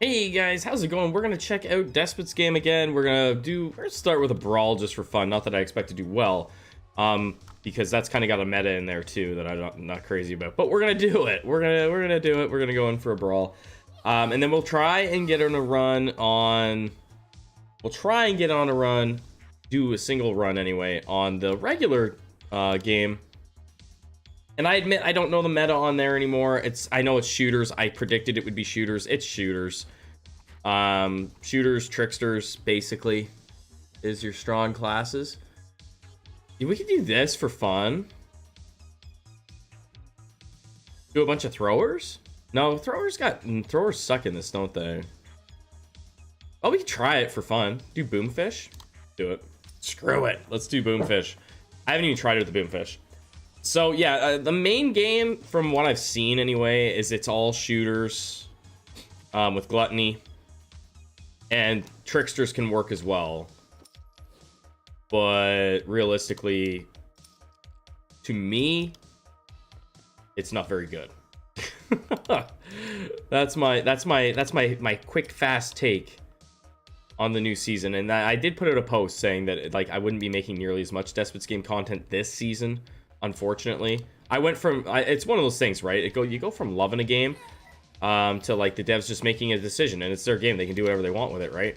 Hey guys, how's it going? We're gonna check out Despot's Game again. We're gonna start with a brawl just for fun. Not that I expect to do well, because that's kind of got a meta in there too that I'm not crazy about. But we're gonna do it. We're gonna do it. We're gonna go in for a brawl, and then we'll try and get on a run on. We'll try and get on a run, do a single run anyway on the regular game. And I admit I don't know the meta on there anymore. I know it's shooters. I predicted it would be shooters. It's shooters. Shooters, tricksters, basically, is your strong classes. We could do this for fun. Do a bunch of throwers? No, throwers suck in this, don't they? Oh, we could try it for fun. Do boomfish? Do it. Screw it. Let's do boomfish. I haven't even tried it with the boomfish. So yeah, the main game, from what I've seen anyway, is it's all shooters with gluttony, and tricksters can work as well. But realistically, to me, it's not very good. That's my quick fast take on the new season. And I did put out a post saying that like I wouldn't be making nearly as much Despot's Game content this season. Unfortunately, I went from it's one of those things, right? You go from loving a game to like the devs just making a decision, and it's their game. They can do whatever they want with it, right?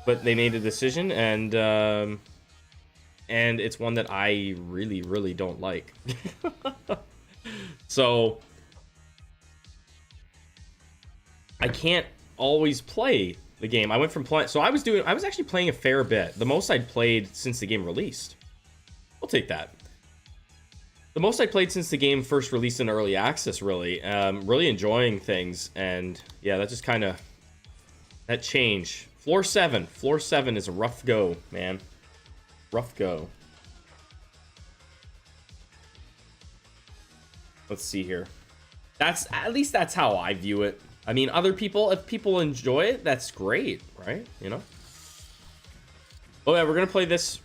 But they made a decision, and it's one that I really don't like. So I can't always play the game. I went from playing, so I was actually playing a fair bit. The most I'd played since the game released. I'll take that. The most I played since the game first released in early access, really. Really enjoying things, and yeah, that just kind of, that change. Floor 7 is a rough go, man. Rough go. Let's see here. At least that's how I view it. I mean, other people, if people enjoy it, that's great, right? You know? Oh yeah, we're gonna play this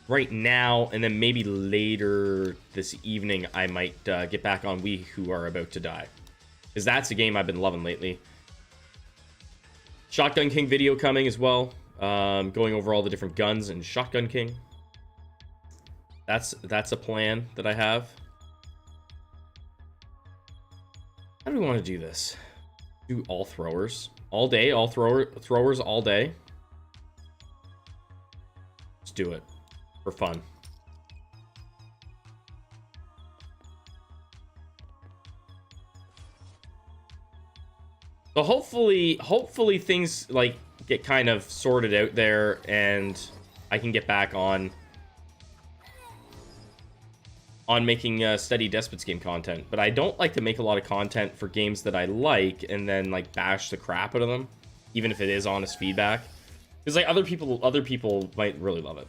right now, and then maybe later this evening I might get back on We Who Are About to Die, because that's a game I've been loving lately. Shotgun King video coming as well, going over all the different guns in Shotgun King. That's a plan that I have. How do we want to do this? Do all throwers all day, all throwers all day. Let's do it for fun. So hopefully things like get kind of sorted out there, and I can get back on making steady Despot's Game content. But I don't like to make a lot of content for games that I like and then like bash the crap out of them, even if it is honest feedback, because like other people might really love it.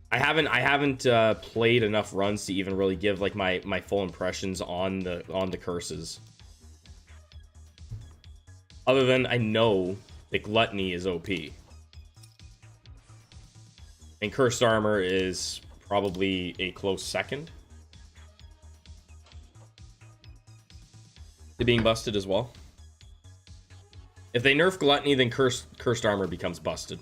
I haven't played enough runs to even really give like my full impressions on the curses. Other than I know that gluttony is OP, and cursed armor is probably a close second to being busted as well. If they nerf gluttony, then cursed armor becomes busted.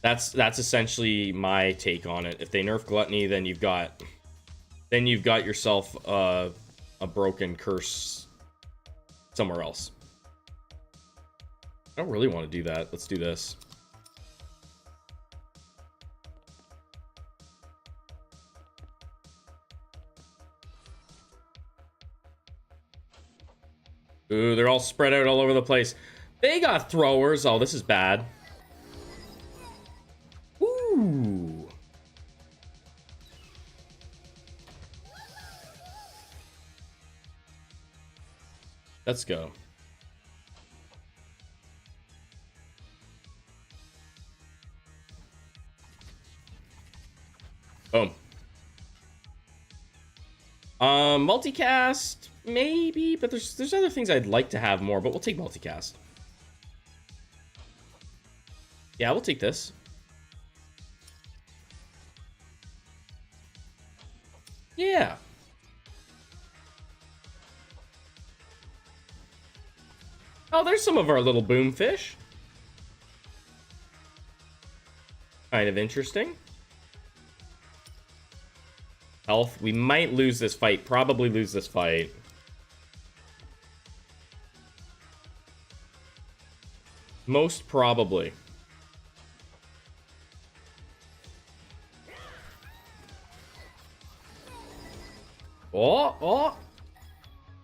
That's essentially my take on it. If they nerf gluttony, then you've got yourself a broken curse somewhere else. I don't really want to do that. Let's do this. Ooh, they're all spread out all over the place. They got throwers. Oh, this is bad. Ooh. Let's go. Boom. Multicast, maybe, but there's other things I'd like to have more, but we'll take multicast. Yeah, we'll take this. Yeah. Oh, there's some of our little boom fish. Kind of interesting. Health. We might lose this fight. Probably lose this fight. Most probably. Oh, oh.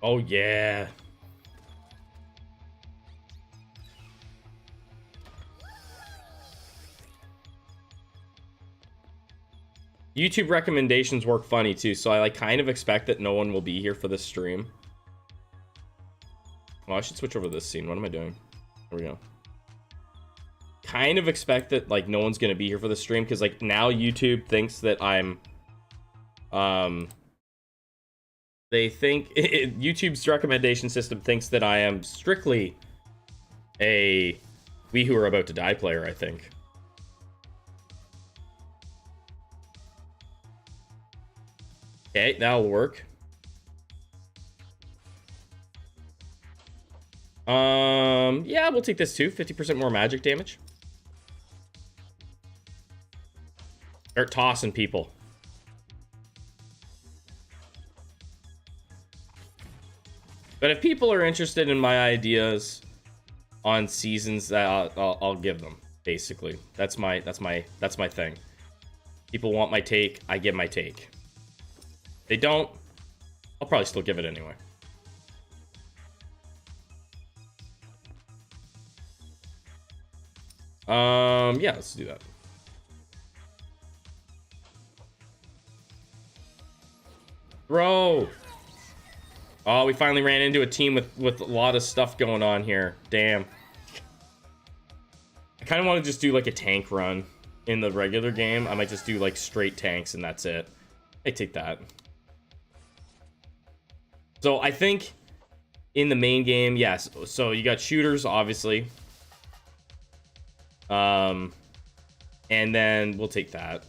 Oh, yeah. YouTube recommendations work funny too, so I like kind of expect that no one will be here for this stream. Oh, I should switch over to this scene. What am I doing? There we go. Kind of expect that like no one's gonna be here for the stream because like now YouTube thinks that I'm they think YouTube's recommendation system thinks that I am strictly a We Who Are About to Die player, I think. Okay, that'll work. Yeah, we'll take this too. 50% more magic damage. Start tossing people. But if people are interested in my ideas on seasons, I'll give them. Basically, that's my thing. People want my take, I give my take. If they don't, I'll probably still give it anyway. Yeah, let's do that. Throw. Oh, we finally ran into a team with a lot of stuff going on here. Damn. I kind of want to just do like a tank run in the regular game. I might just do like straight tanks and that's it. I take that. So I think in the main game, yes. So you got shooters, obviously. And then we'll take that.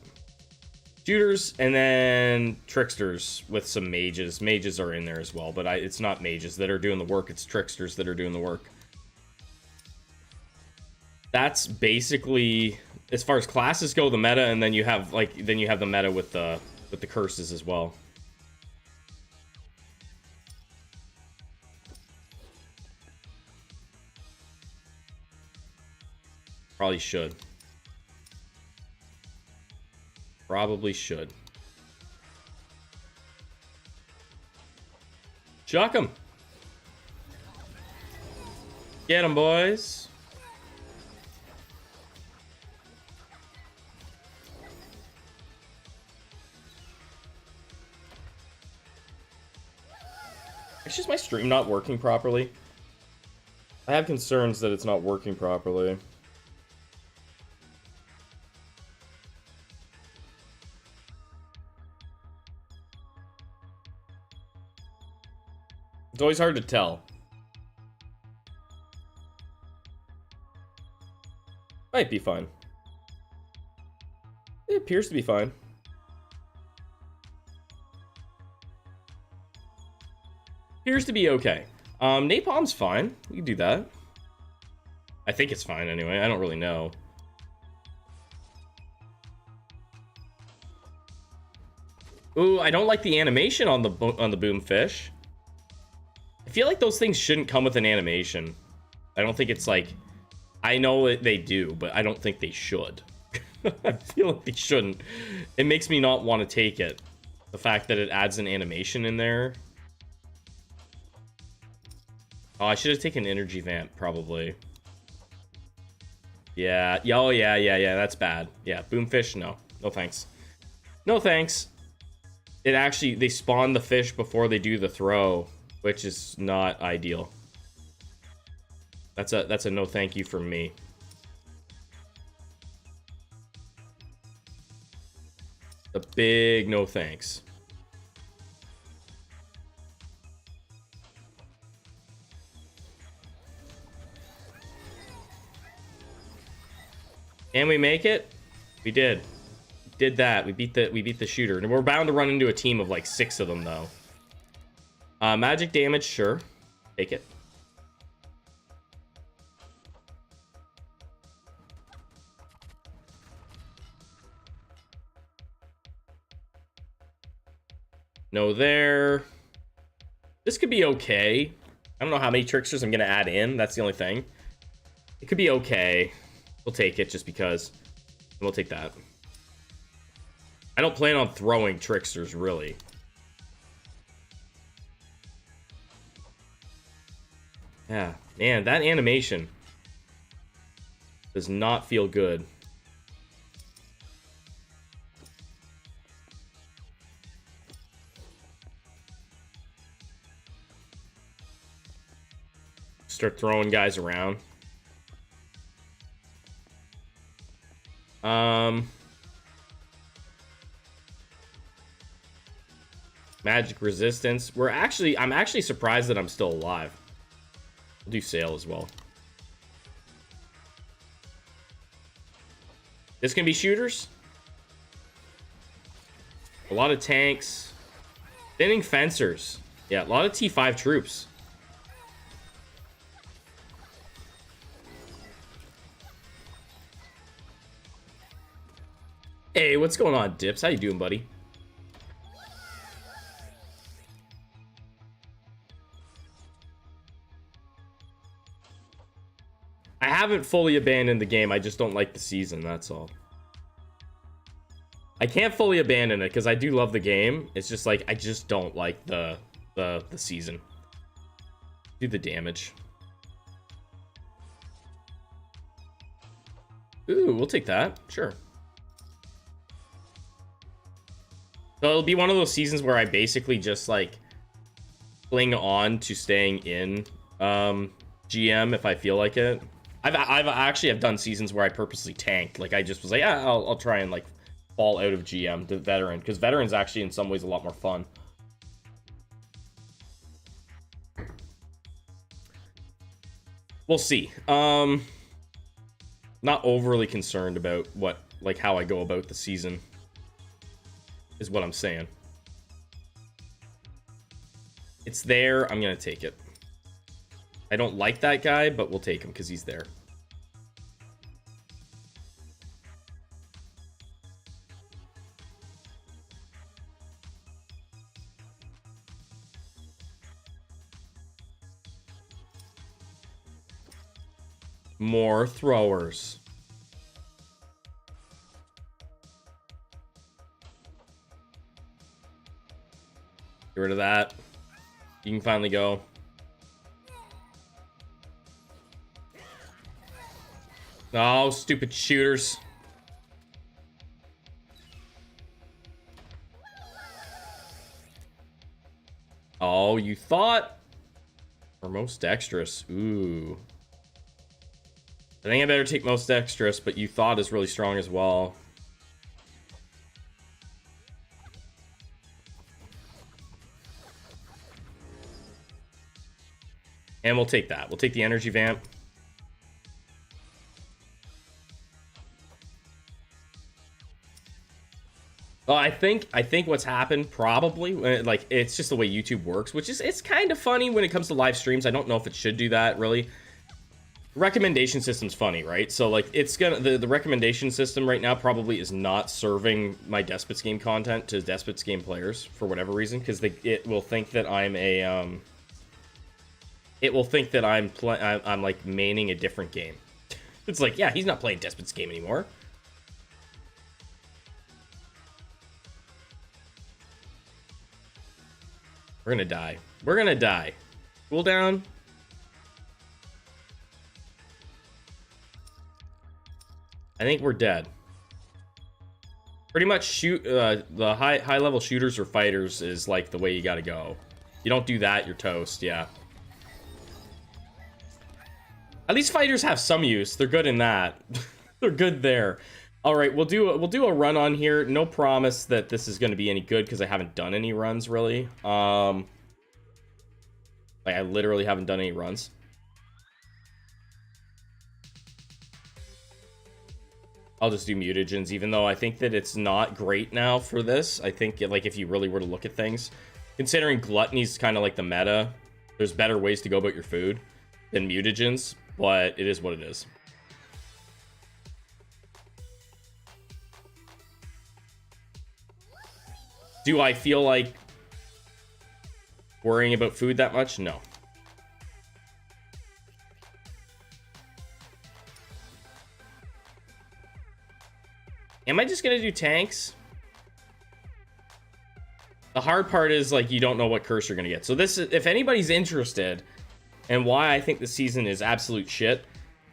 Shooters and then tricksters with some mages. Mages are in there as well, but it's not mages that are doing the work. It's tricksters that are doing the work. That's basically, as far as classes go, the meta, and then you have the meta with the curses as well. Probably should. Probably should. Chuck 'em. Get 'em, boys. It's just my stream not working properly. I have concerns that it's not working properly. It's always hard to tell. Might be fine. It appears to be fine. Appears to be okay. Napalm's fine. We can do that. I think it's fine anyway. I don't really know. Ooh, I don't like the animation on the boomfish. I feel like those things shouldn't come with an animation. I don't think it's like... I know they do, but I don't think they should. I feel like they shouldn't. It makes me not want to take it. The fact that it adds an animation in there. Oh, I should have taken energy vamp, probably. Yeah. Oh, yeah. That's bad. Yeah, boomfish, no. No thanks. No thanks. It actually... They spawn the fish before they do the throw, which is not ideal. That's a no thank you from me. A big no thanks. Can we make it? We did. Did that. We beat the shooter. And we're bound to run into a team of like 6 of them though. Magic damage, sure. Take it. No there. This could be okay. I don't know how many tricksters I'm gonna add in. That's the only thing. It could be okay. We'll take it just because. We'll take that. I don't plan on throwing tricksters, really. Yeah, man, that animation does not feel good. Start throwing guys around. Magic resistance. I'm actually surprised that I'm still alive. We'll do sail as well. This can be shooters. A lot of tanks. Thinning fencers. Yeah, a lot of T5 troops. Hey, what's going on, Dips? How you doing, buddy? I haven't fully abandoned the game. I just don't like the season, that's all. I can't fully abandon it because I do love the game. It's just like I just don't like the season. Do the damage. Ooh, we'll take that. Sure. So it'll be one of those seasons where I basically just like cling on to staying in GM if I feel like it. I've actually have done seasons where I purposely tanked. Like I just was like, yeah, I'll try and like fall out of GM to veteran, because veteran's actually in some ways a lot more fun. We'll see. Not overly concerned about how I go about the season is what I'm saying. It's there. I'm gonna take it. I don't like that guy, but we'll take him because he's there. More throwers. Get rid of that. You can finally go. Oh, stupid shooters. Oh, you thought? Or most dexterous. Ooh. I think I better take most dexterous, but you thought is really strong as well. And we'll take that. We'll take the energy vamp. Well, I think what's happened probably, like, it's just the way YouTube works, which is, it's kind of funny when it comes to live streams. I don't know if it should do that, really. Recommendation system's funny, right? So, like, it's gonna, the recommendation system right now probably is not serving my Despots Game content to Despots Game players for whatever reason, because it will think that I'm a, it will think that I'm like maining a different game. It's like, yeah, he's not playing Despots Game anymore. We're gonna die. We're gonna die. Cool down. I think we're dead. Pretty much shoot the high level shooters or fighters is like the way you gotta go. You don't do that, you're toast. Yeah. At least fighters have some use. They're good in that. They're good there. All right, we'll do a run on here. No promise that this is going to be any good because I haven't done any runs really. Like I literally haven't done any runs. I'll just do mutagens, even though I think that it's not great now for this. I think like if you really were to look at things, considering gluttony's kind of like the meta, there's better ways to go about your food than mutagens, but it is what it is. Do I feel like worrying about food that much? No. Am I just gonna do tanks? The hard part is, like, you don't know what curse you're gonna get. So this is, if anybody's interested and why I think the season is absolute shit,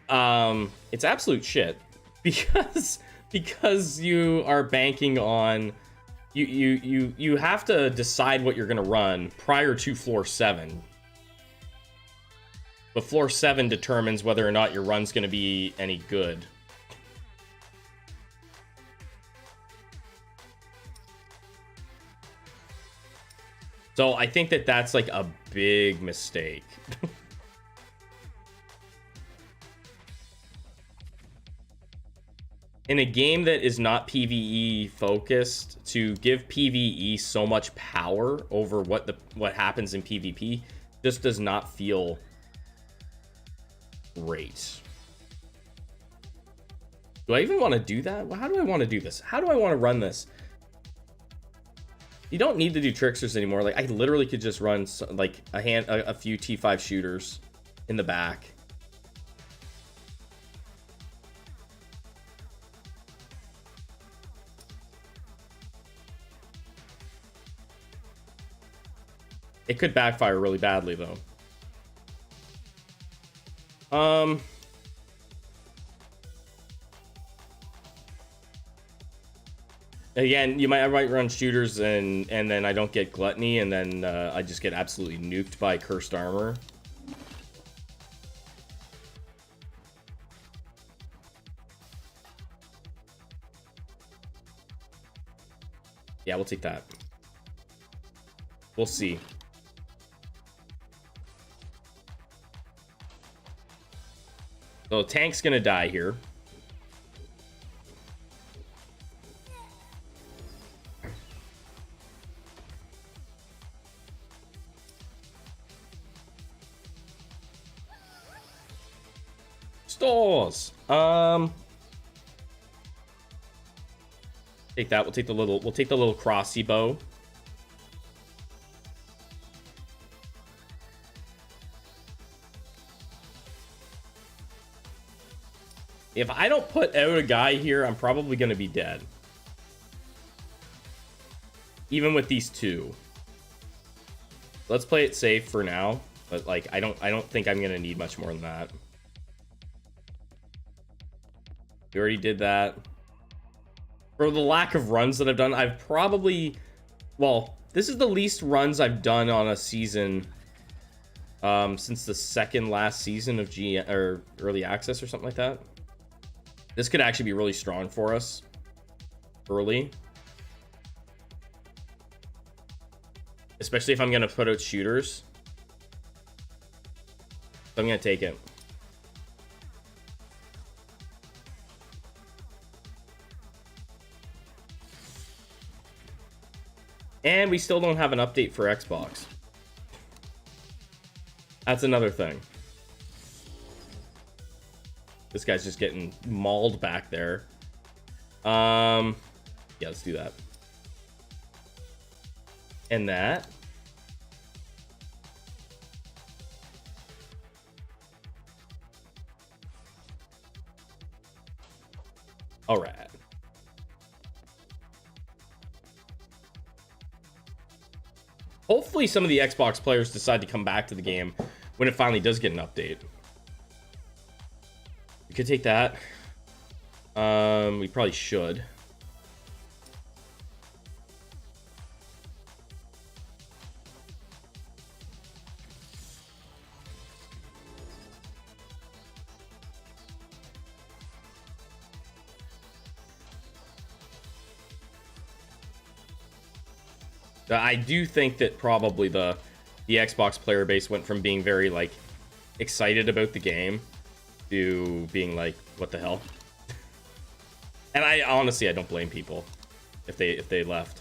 it's absolute shit because you are banking on you have to decide what you're gonna run prior to floor 7. But floor 7 determines whether or not your run's gonna be any good. So I think that that's like a big mistake. In a game that is not PvE focused, to give PvE so much power over what happens in PvP just does not feel great. Do I even want to do that? How do I want to do this? How do I want to run this? You don't need to do tricksters anymore. Like, I literally could just run like a few T5 shooters in the back. It could backfire really badly though. Again, I might run shooters and then I don't get gluttony, and then I just get absolutely nuked by cursed armor. Yeah, we'll take that. We'll see. So tank's gonna die here. Stores. Take that. We'll take the little crossy bow. If I don't put out a guy here, I'm probably going to be dead. Even with these two. Let's play it safe for now, but like I don't think I'm going to need much more than that. We already did that. For the lack of runs that I've done, I've probably, well, this is the least runs I've done on a season since the second last season of or early access or something like that. This could actually be really strong for us early, especially if I'm going to put out shooters. So I'm going to take it. And we still don't have an update for Xbox. That's another thing. This guy's just getting mauled back there. Yeah, let's do that. And that. All right. Hopefully some of the Xbox players decide to come back to the game when it finally does get an update. We could take that. We probably should. I do think that probably the Xbox player base went from being very like excited about the game to being like, what the hell? And I honestly, I don't blame people if they left.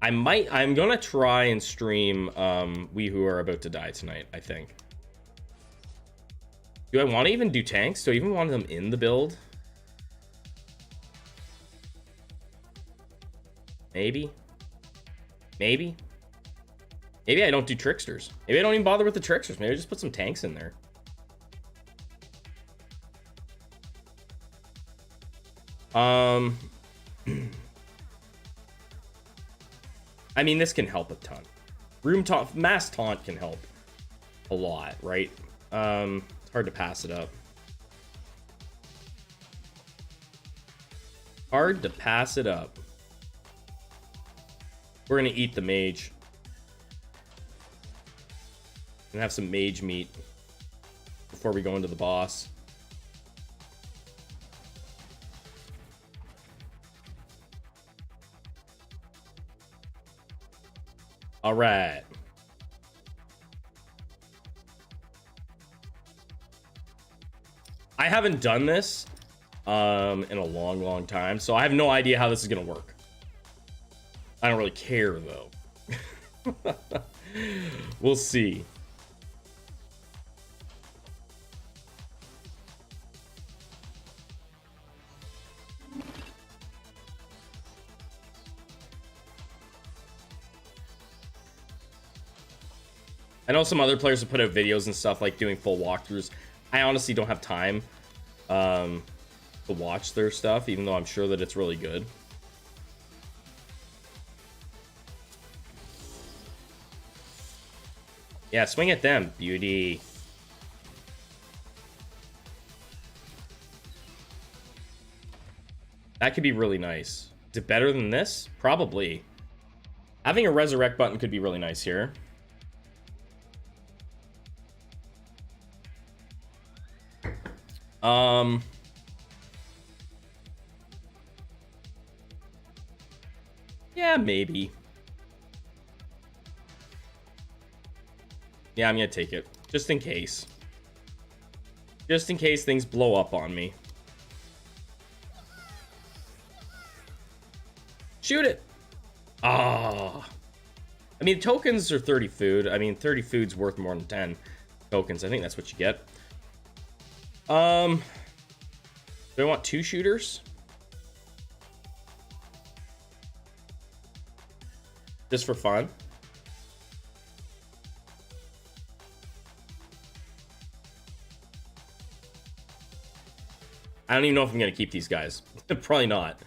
I'm gonna try and stream We Who Are About to Die tonight, I think. Do I want to even do tanks? Do I even want them in the build? Maybe. Maybe. Maybe I don't do tricksters. Maybe I don't even bother with the tricksters. Maybe I just put some tanks in there. I mean, this can help a ton. Room taunt, mass taunt can help a lot, right? It's hard to pass it up. Hard to pass it up. We're gonna eat the mage. And have some mage meat before we go into the boss. All right. I haven't done this in a long time, so I have no idea how this is gonna work. I don't really care though. We'll see. I know some other players have put out videos and stuff like doing full walkthroughs. I honestly don't have time to watch their stuff, even though I'm sure that it's really good. Yeah, swing at them, beauty. That could be really nice. Is it better than this? Probably. Having a resurrect button could be really nice here. Yeah, maybe. Yeah, I'm gonna take it. Just in case. Just in case things blow up on me. Shoot it! Ah. I mean, tokens are 30 food. I mean, 30 food's worth more than 10 tokens. I think that's what you get. Do I want 2 shooters? Just for fun? I don't even know if I'm gonna keep these guys. Probably not.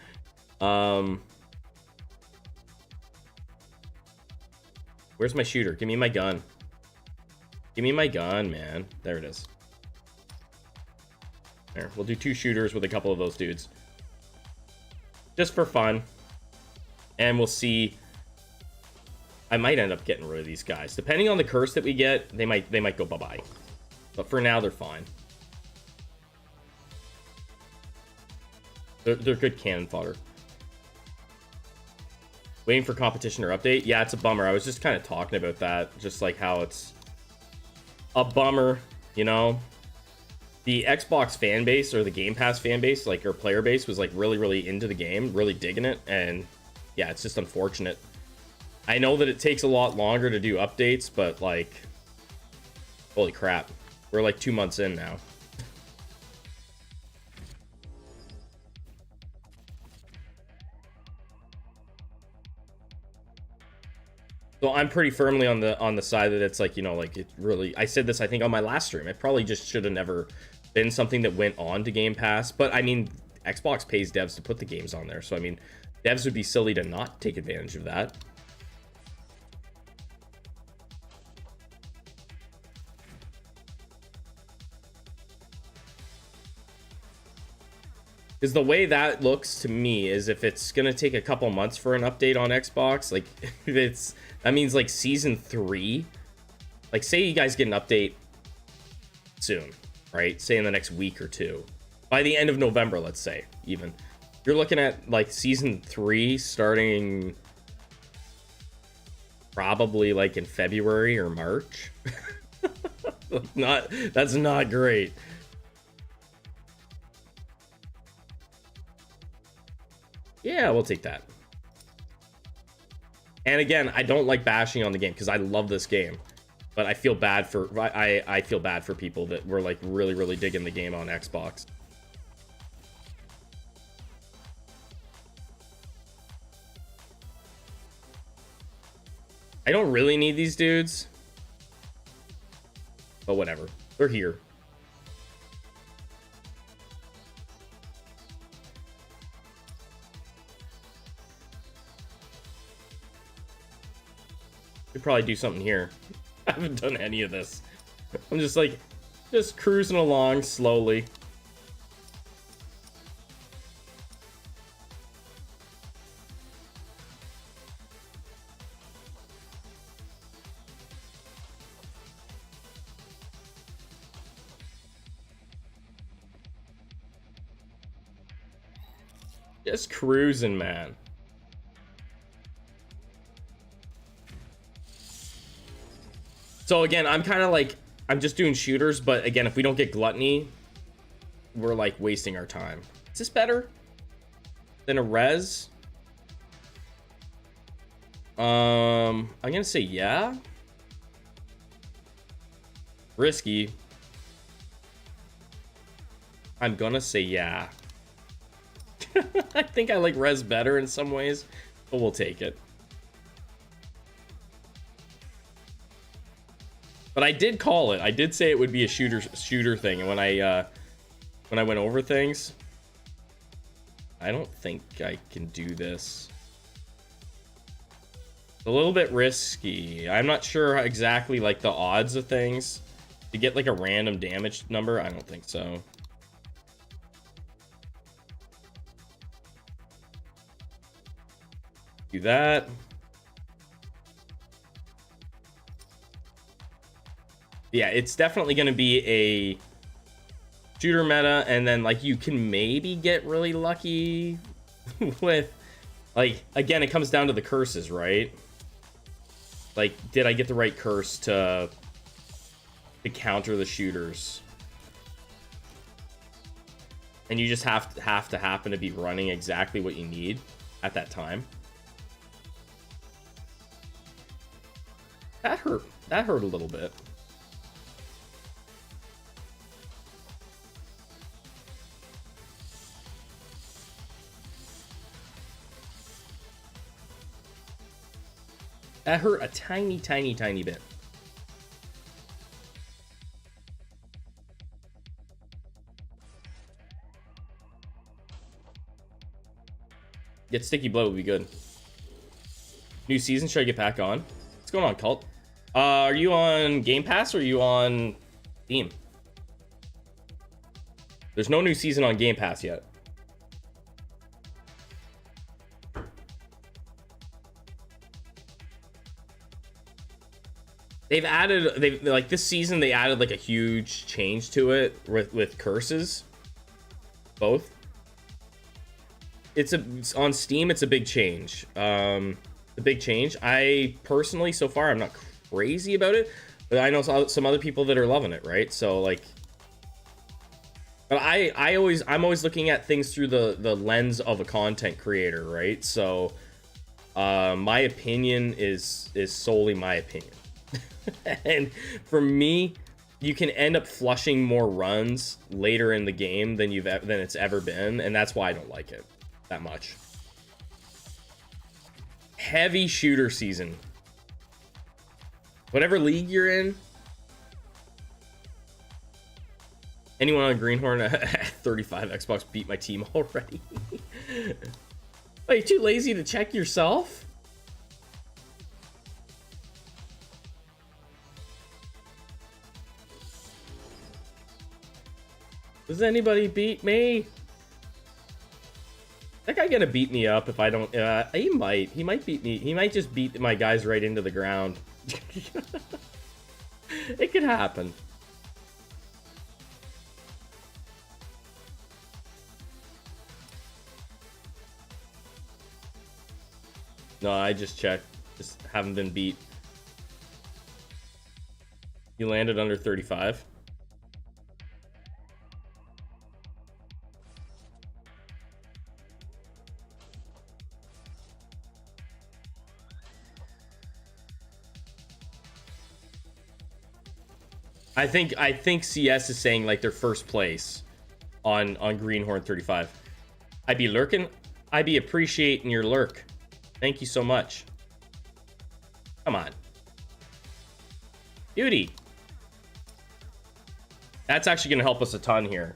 Where's my shooter? Give me my gun. Give me my gun, man. There it is. There, we'll do 2 shooters with a couple of those dudes. Just for fun. And we'll see. I might end up getting rid of these guys. Depending on the curse that we get, they might go bye-bye. But for now, they're fine. They're good cannon fodder. Waiting for competition or update? Yeah, it's a bummer. I was just kind of talking about that. Just like how it's a bummer, you know? The Xbox fan base or the Game Pass fan base, like our player base, was like really into the game, really digging it. And yeah, it's just unfortunate. I know that it takes a lot longer to do updates, but like, holy crap. We're like 2 months in now. So I'm pretty firmly on the side that it's like, you know, like it really, I said this I think on my last stream, it probably just should have never been something that went on to Game Pass. But I mean, Xbox pays devs to put the games on there, so I mean, devs would be silly to not take advantage of that. Because the way that looks to me is if it's gonna take a couple months for an update on Xbox, like if that means like season 3, like say you guys get an update soon, right? Say in the next week or 2, by the end of November, let's say, even you're looking at like season 3 starting probably like in February or March. That's not great. Yeah, we'll take that. And again, I don't like bashing on the game because I love this game, but I feel bad for I feel bad for people that were like really digging the game on Xbox. I don't really need these dudes. But whatever. They're here. Could probably do something here. I haven't done any of this. I'm just like, just cruising along slowly. Just cruising, man. So again, I'm kind of like, I'm just doing shooters, but again, if we don't get gluttony, we're like wasting our time. Is this better than a res? I'm gonna say yeah. Risky. I'm gonna say yeah. I think I like res better in some ways, but we'll take it. But I did call it. I did say it would be a shooter thing, and when I went over things, I don't think I can do this. It's a little bit risky. I'm not sure exactly like the odds of things. To get like a random damage number, I don't think so. Do that. Yeah, it's definitely going to be a shooter meta, and then like you can maybe get really lucky with, like, again, it comes down to the curses, right? Like, did I get the right curse to counter the shooters? And you just have to happen to be running exactly what you need at that time. That hurt. That hurt a little bit. That hurt a tiny, tiny, tiny bit. Get Sticky Blow would be good. New season, should I get back on? What's going on, Cult? Are you on Game Pass or are you on Steam? There's no new season on Game Pass yet. They've like this season they added like a huge change to it with curses. Both. It's on Steam, it's a big change. A big change. I personally, so far, I'm not crazy about it, but I know some other people that are loving it, right? So like, but I'm always looking at things through the lens of a content creator, right? So my opinion is solely my opinion. And for me, you can end up flushing more runs later in the game than it's ever been, and that's why I don't like it that much. Heavy shooter season. Whatever league you're in. Anyone on Greenhorn at 35 Xbox beat my team already. Are you too lazy to check yourself? Does anybody beat me? That guy gonna beat me up if I don't. He might beat me. He might just beat my guys right into the ground. It could happen. No, I just checked. Just haven't been beat. You landed under 35. I think CS is saying like their first place on Greenhorn 35. I be lurking. I be appreciating your lurk. Thank you so much. Come on. Beauty. That's actually going to help us a ton here.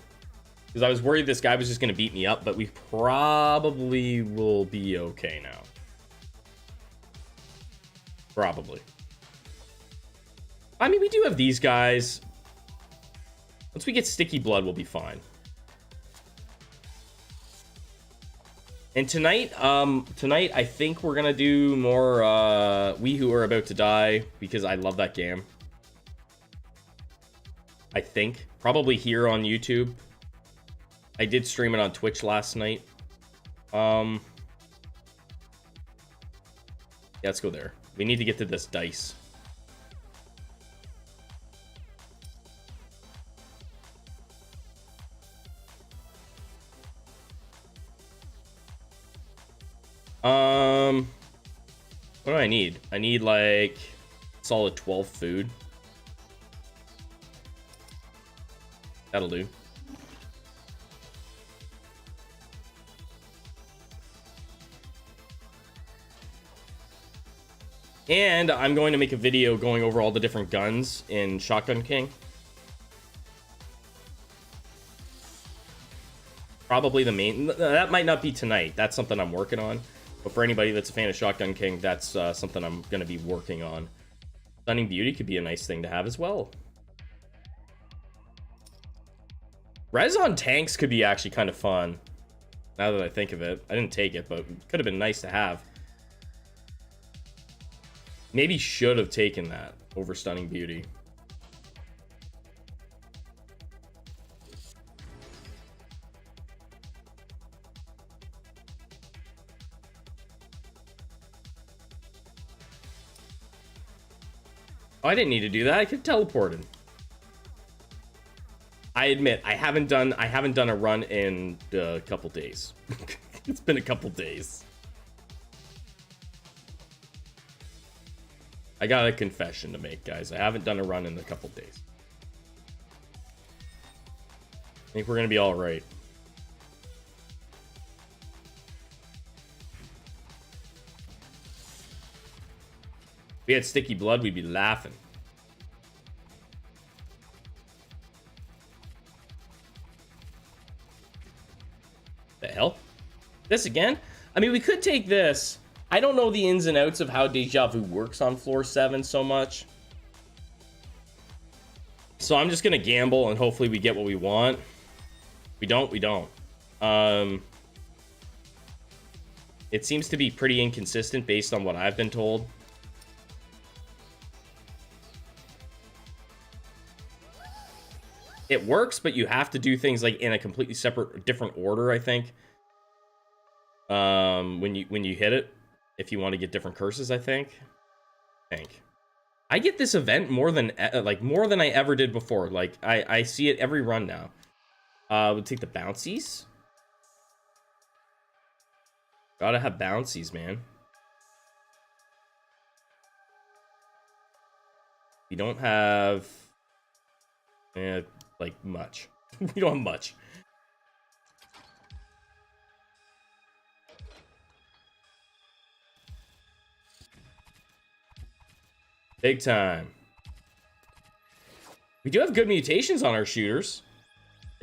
Because I was worried this guy was just going to beat me up, but we probably will be okay now. Probably. I mean, we do have these guys. Once we get sticky blood, we'll be fine. And tonight, I think we're gonna do more We Who Are About to Die, because I love that game. I think probably here on YouTube. I did stream it on Twitch last night. Yeah, let's go there. We need to get to this dice. What do I need? I need like solid 12 food. That'll do. And I'm going to make a video going over all the different guns in Shotgun King. Probably the main. That might not be tonight. That's something I'm working on. But for anybody that's a fan of Shotgun King, that's something I'm going to be working on. Stunning Beauty could be a nice thing to have as well. Res on tanks could be actually kind of fun. Now that I think of it. I didn't take it, but it could have been nice to have. Maybe should have taken that over Stunning Beauty. Oh, I didn't need to do that. I could teleport in. I admit I haven't done a run in a couple days. It's been a couple days. I got a confession to make, guys. I haven't done a run in a couple days. I think we're gonna be all right. If we had sticky blood, we'd be laughing. The hell? This again? I mean, we could take this. I don't know the ins and outs of how Deja Vu works on floor 7 so much. So I'm just gonna gamble and hopefully we get what we want. We don't. It seems to be pretty inconsistent based on what I've been told. It works, but you have to do things like in a completely separate, different order, I think. When you hit it, if you want to get different curses, I think. I get this event more than I ever did before. Like I see it every run now. We'll take the bouncies. Gotta have bouncies, man. We don't have like much. We don't have much. Big time. We do have good mutations on our shooters.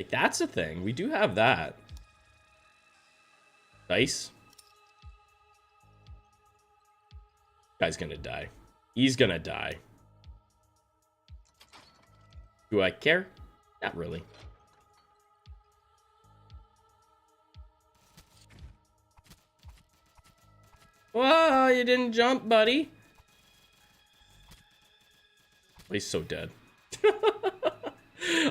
Like, that's a thing. We do have that. Dice. Guy's gonna die. He's gonna die. Do I care? Not really. Whoa, you didn't jump, buddy. He's so dead.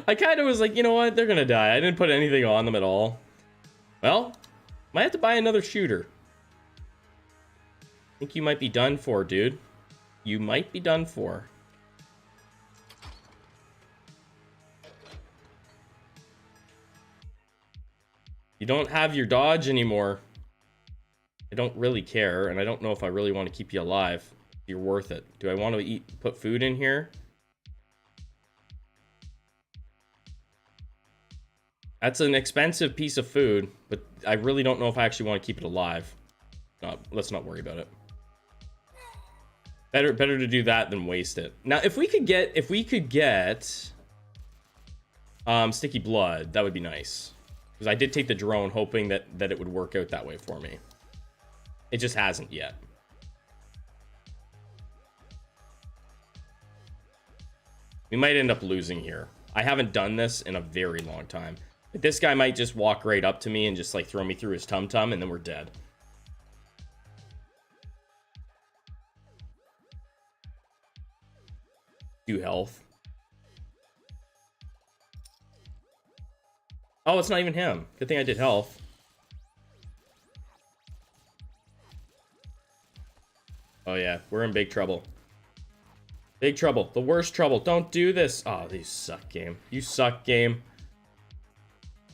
I kind of was like, you know what? They're gonna die. I didn't put anything on them at all. Well, might have to buy another shooter. I think you might be done for, dude. You might be done for. You don't have your dodge anymore. I don't really care, and I don't know if I really want to keep you alive. You're worth it. Do I want to put food in here? That's an expensive piece of food, but I really don't know if I actually want to keep it alive. Let's not worry about it. Better to do that than waste it. Now, if we could get sticky blood, that would be nice. Because I did take the drone hoping that it would work out that way for me. It just hasn't yet. We might end up losing here. I haven't done this in a very long time. But this guy might just walk right up to me and just like throw me through his tum-tum and then we're dead. Do health. Oh, it's not even him. Good thing I did health. Oh yeah, we're in big trouble. Big trouble. The worst trouble. Don't do this. Oh, you suck, game. You suck, game.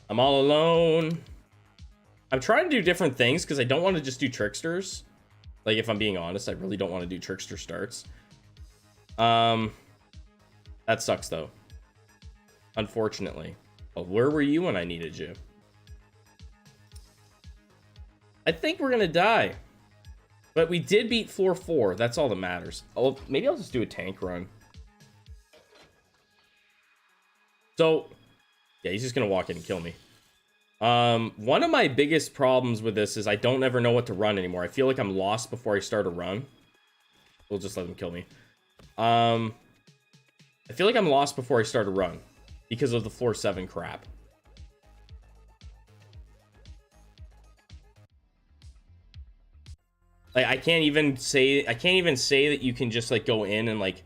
I'm all alone. I'm trying to do different things because I don't want to just do tricksters. Like, if I'm being honest, I really don't want to do trickster starts. That sucks, though. Unfortunately. Oh, where were you when I needed you? I think we're gonna die. But we did beat floor 4. That's all that matters. Oh, maybe I'll just do a tank run. So, yeah, he's just gonna walk in and kill me. One of my biggest problems with this is I don't ever know what to run anymore. I feel like I'm lost before I start a run. We'll just let him kill me. I feel like I'm lost before I start a run because of the floor 7 crap. Like, I can't even say that you can just like go in and like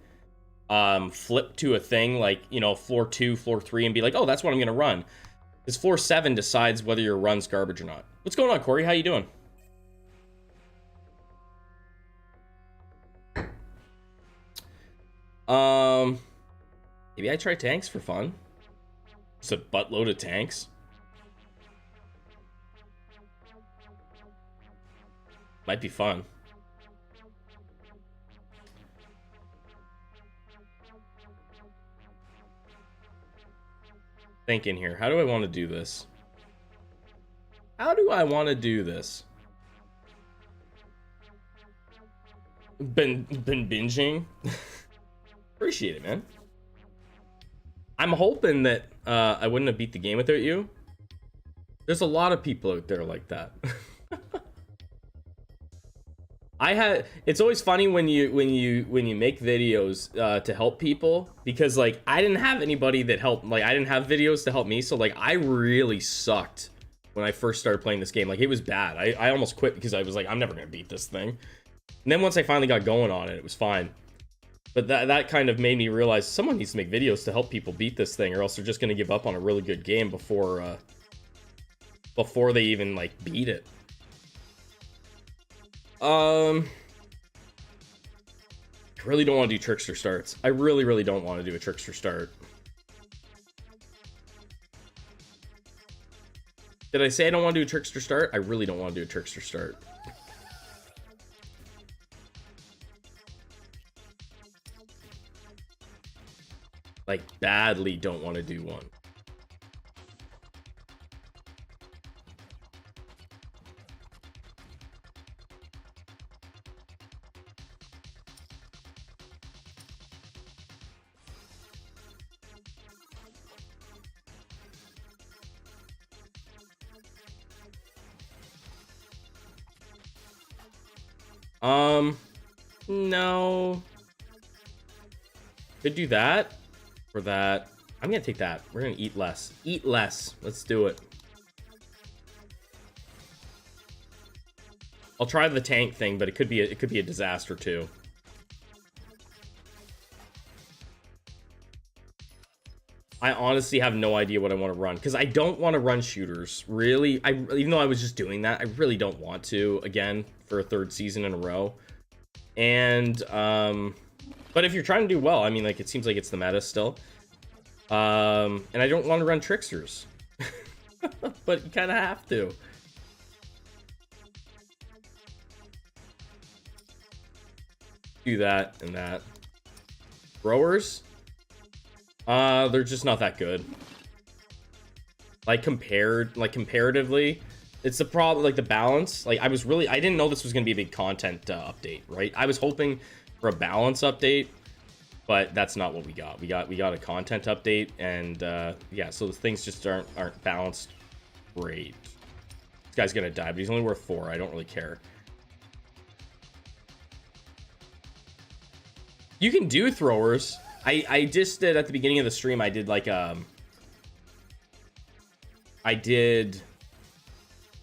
flip to a thing like, you know, floor 2, floor 3 and be like, oh, that's what I'm gonna run. Because floor 7 decides whether your run's garbage or not. What's going on, Corey? How you doing? Maybe I try tanks for fun. Just a buttload of tanks. Might be fun. Thinking here. How do I want to do this? How do I want to do this? Been binging. Appreciate it, man. I'm hoping that I wouldn't have beat the game without you. There's a lot of people out there like that. It's always funny when you make videos to help people, because like I didn't have anybody that helped, like I didn't have videos to help me, so like I really sucked when I first started playing this game. Like, it was bad. I almost quit because I was like, I'm never gonna beat this thing. And then once I finally got going on it, it was fine. But that kind of made me realize someone needs to make videos to help people beat this thing, or else they're just gonna give up on a really good game before they even like beat it. I really don't want to do trickster starts. I really don't want to do a trickster start. Did I say I don't want to do a trickster start? I really don't want to do a trickster start. Like, badly don't want to do one. No. Could do that. For that. I'm gonna take that. We're gonna eat less. Eat less. Let's do it. I'll try the tank thing, but it could be a disaster too. I honestly have no idea what I want to run, because I don't want to run shooters. Really, even though I was just doing that, I really don't want to again for a 3rd season in a row. And but if you're trying to do well, I mean, like, it seems like it's the meta still. And I don't want to run tricksters. But you kind of have to. Do that and that. Growers? They're just not that good. Like, comparatively, it's the problem, like the balance. Like, I didn't know this was gonna be a big content update, right? I was hoping for a balance update, but that's not what we got. We got a content update, and yeah, so things just aren't balanced great. This guy's gonna die, but he's only worth 4. I don't really care. You can do throwers. I just did at the beginning of the stream. I did like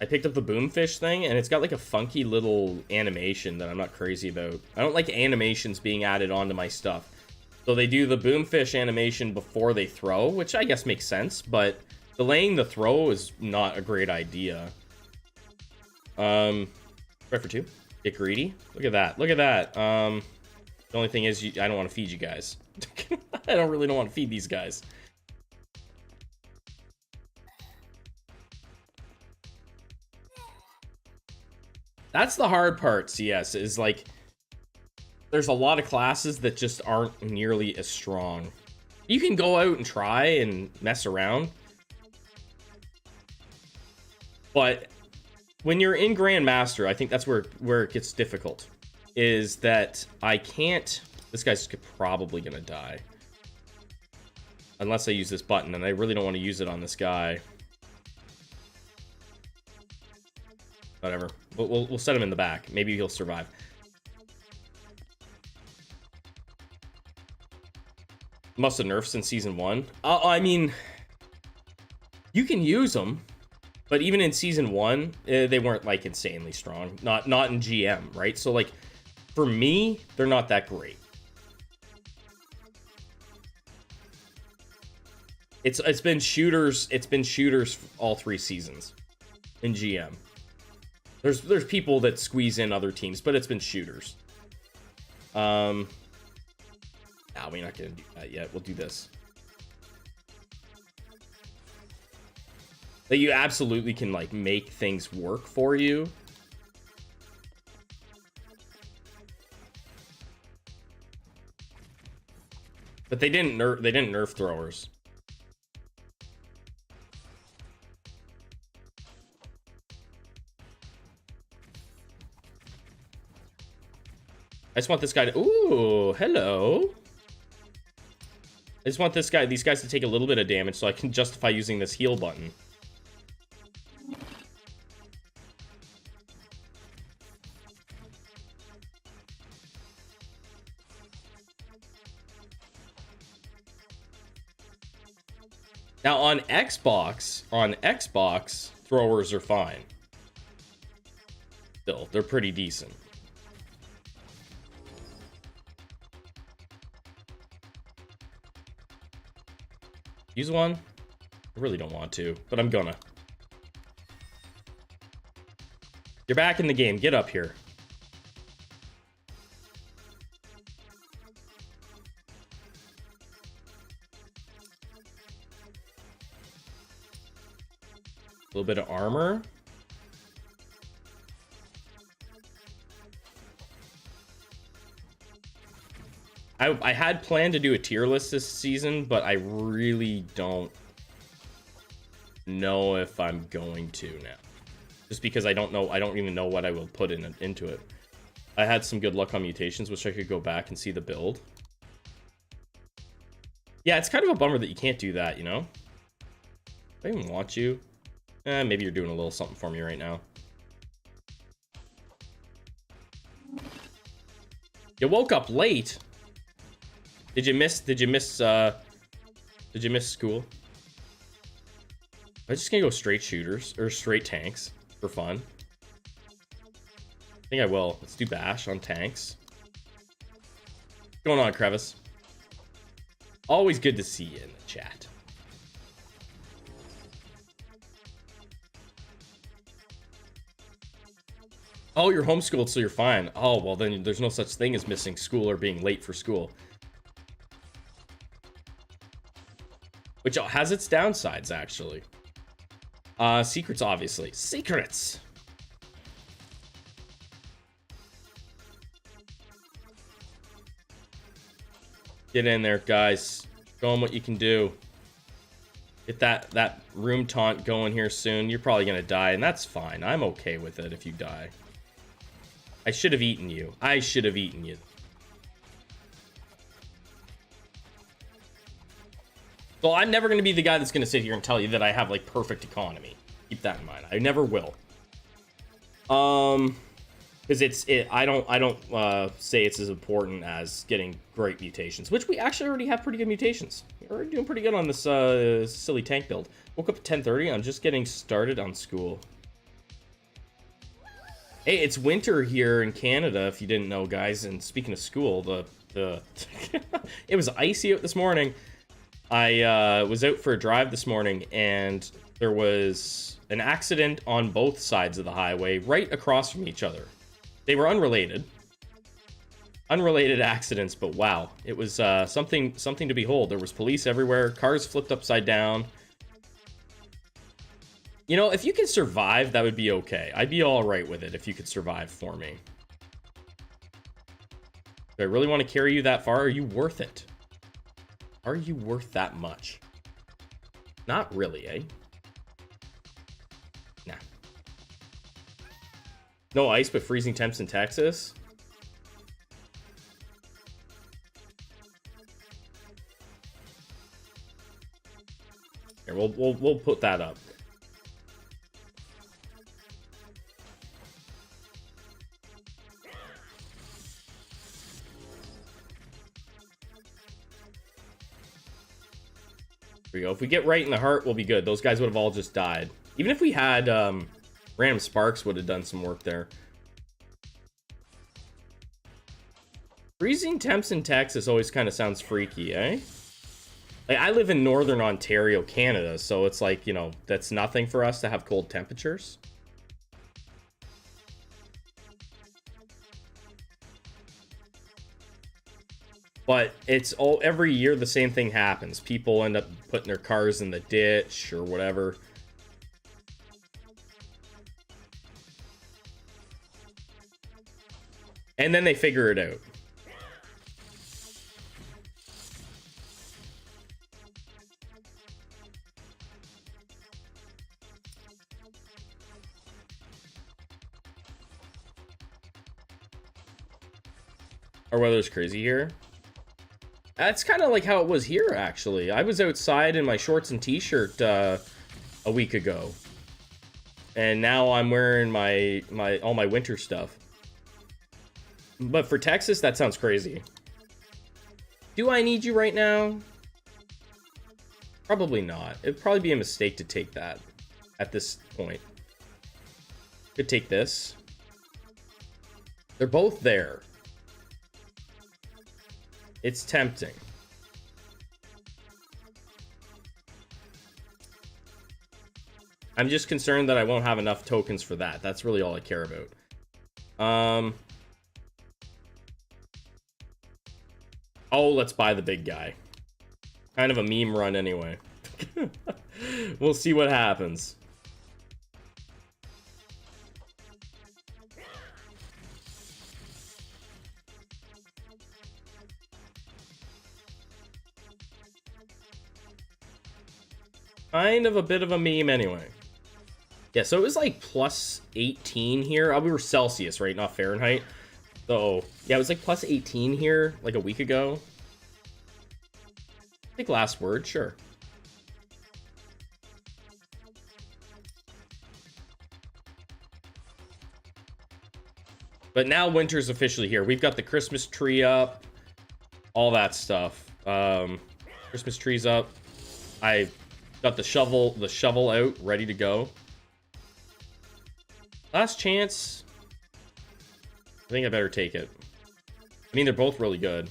I picked up the boomfish thing, and it's got like a funky little animation that I'm not crazy about. I don't like animations being added onto my stuff. So they do the boomfish animation before they throw, which I guess makes sense, but delaying the throw is not a great idea. Right for 2. Get greedy. Look at that. Look at that. The only thing is, I don't want to feed you guys. I don't want to feed these guys. That's the hard part, CS, is like there's a lot of classes that just aren't nearly as strong. You can go out and try and mess around, but when you're in Grandmaster, I think that's where it gets difficult. Is that I can't... This guy's probably gonna die unless I use this button, and I really don't want to use it on this guy. Whatever. We'll set him in the back. Maybe he'll survive. Must have nerfed since season 1. I mean, you can use them, but even in season 1, they weren't like insanely strong. Not in GM, right? So like, for me, they're not that great. It's been shooters. It's been shooters all 3 seasons in GM. There's people that squeeze in other teams, but it's been shooters. No, we're not gonna do that yet. We'll do this. That you absolutely can like make things work for you. But they didn't nerf throwers. I just want this guy to... Ooh, hello. I just want these guys to take a little bit of damage so I can justify using this heal button. Now on Xbox, throwers are fine. Still, they're pretty decent. Use one? I really don't want to, but I'm gonna. You're back in the game. Get up here. A little bit of armor. I had planned to do a tier list this season, but I really don't know if I'm going to now. Just because I don't know, I don't even know what I will put into it. I had some good luck on mutations, which I could go back and see the build. Yeah, it's kind of a bummer that you can't do that, you know? I even want you. Maybe you're doing a little something for me right now. You woke up late. Did you miss school? I'm just gonna go straight shooters or straight tanks for fun. I think I will. Let's do bash on tanks. What's going on, Crevice? Always good to see you in the chat. Oh, you're homeschooled, so you're fine. Oh, well, then there's no such thing as missing school or being late for school. Which has its downsides, actually. Secrets, obviously. Secrets! Get in there, guys. Show them what you can do. Get that room taunt going here soon. You're probably gonna die, and that's fine. I'm okay with it if you die. I should have eaten you. I should have eaten you. So I'm never going to be the guy that's going to sit here and tell you that I have like perfect economy. Keep that in mind. I never will. Because I don't say it's as important as getting great mutations, which we actually already have pretty good mutations. We're doing pretty good on this silly tank build. Woke up at 10:30. I'm just getting started on school. Hey, it's winter here in Canada, if you didn't know, guys. And speaking of school, the it was icy out this morning. I was out for a drive this morning, and there was an accident on both sides of the highway, right across from each other. They were unrelated accidents, but wow, it was something to behold. There was police everywhere, cars flipped upside down. You know, if you could survive, that would be okay. I'd be all right with it if you could survive for me. Do I really want to carry you that far? Are you worth it? Are you worth that much? Not really, eh? Nah. No ice, but freezing temps in Texas? Here, we'll put that up. Here we go. If we get right in the heart, we'll be good. Those guys would have all just died. Even if we had random sparks, would have done some work there. Freezing temps in Texas always kind of sounds freaky, eh? Like, I live in northern Ontario, Canada, so it's like, you know, that's nothing for us to have cold temperatures. But it's every year the same thing happens. People end up putting their cars in the ditch or whatever. And then they figure it out. Our weather's crazy here. That's kind of like how it was here, actually. I was outside in my shorts and t-shirt a week ago. And now I'm wearing all my winter stuff. But for Texas, that sounds crazy. Do I need you right now? Probably not. It'd probably be a mistake to take that at this point. Could take this. They're both there. It's tempting. I'm just concerned that I won't have enough tokens for that. That's really all I care about. Oh, let's buy the big guy. Kind of a meme run anyway. We'll see what happens. Kind of a bit of a meme anyway. Yeah, so it was like plus 18 here. We were Celsius, right? Not Fahrenheit. So, yeah, it was like plus 18 here like a week ago. I think last word, sure. But now winter's officially here. We've got the Christmas tree up. All that stuff. Christmas tree's up. I got the shovel out, ready to go. Last chance. I think I better take it. I mean, they're both really good.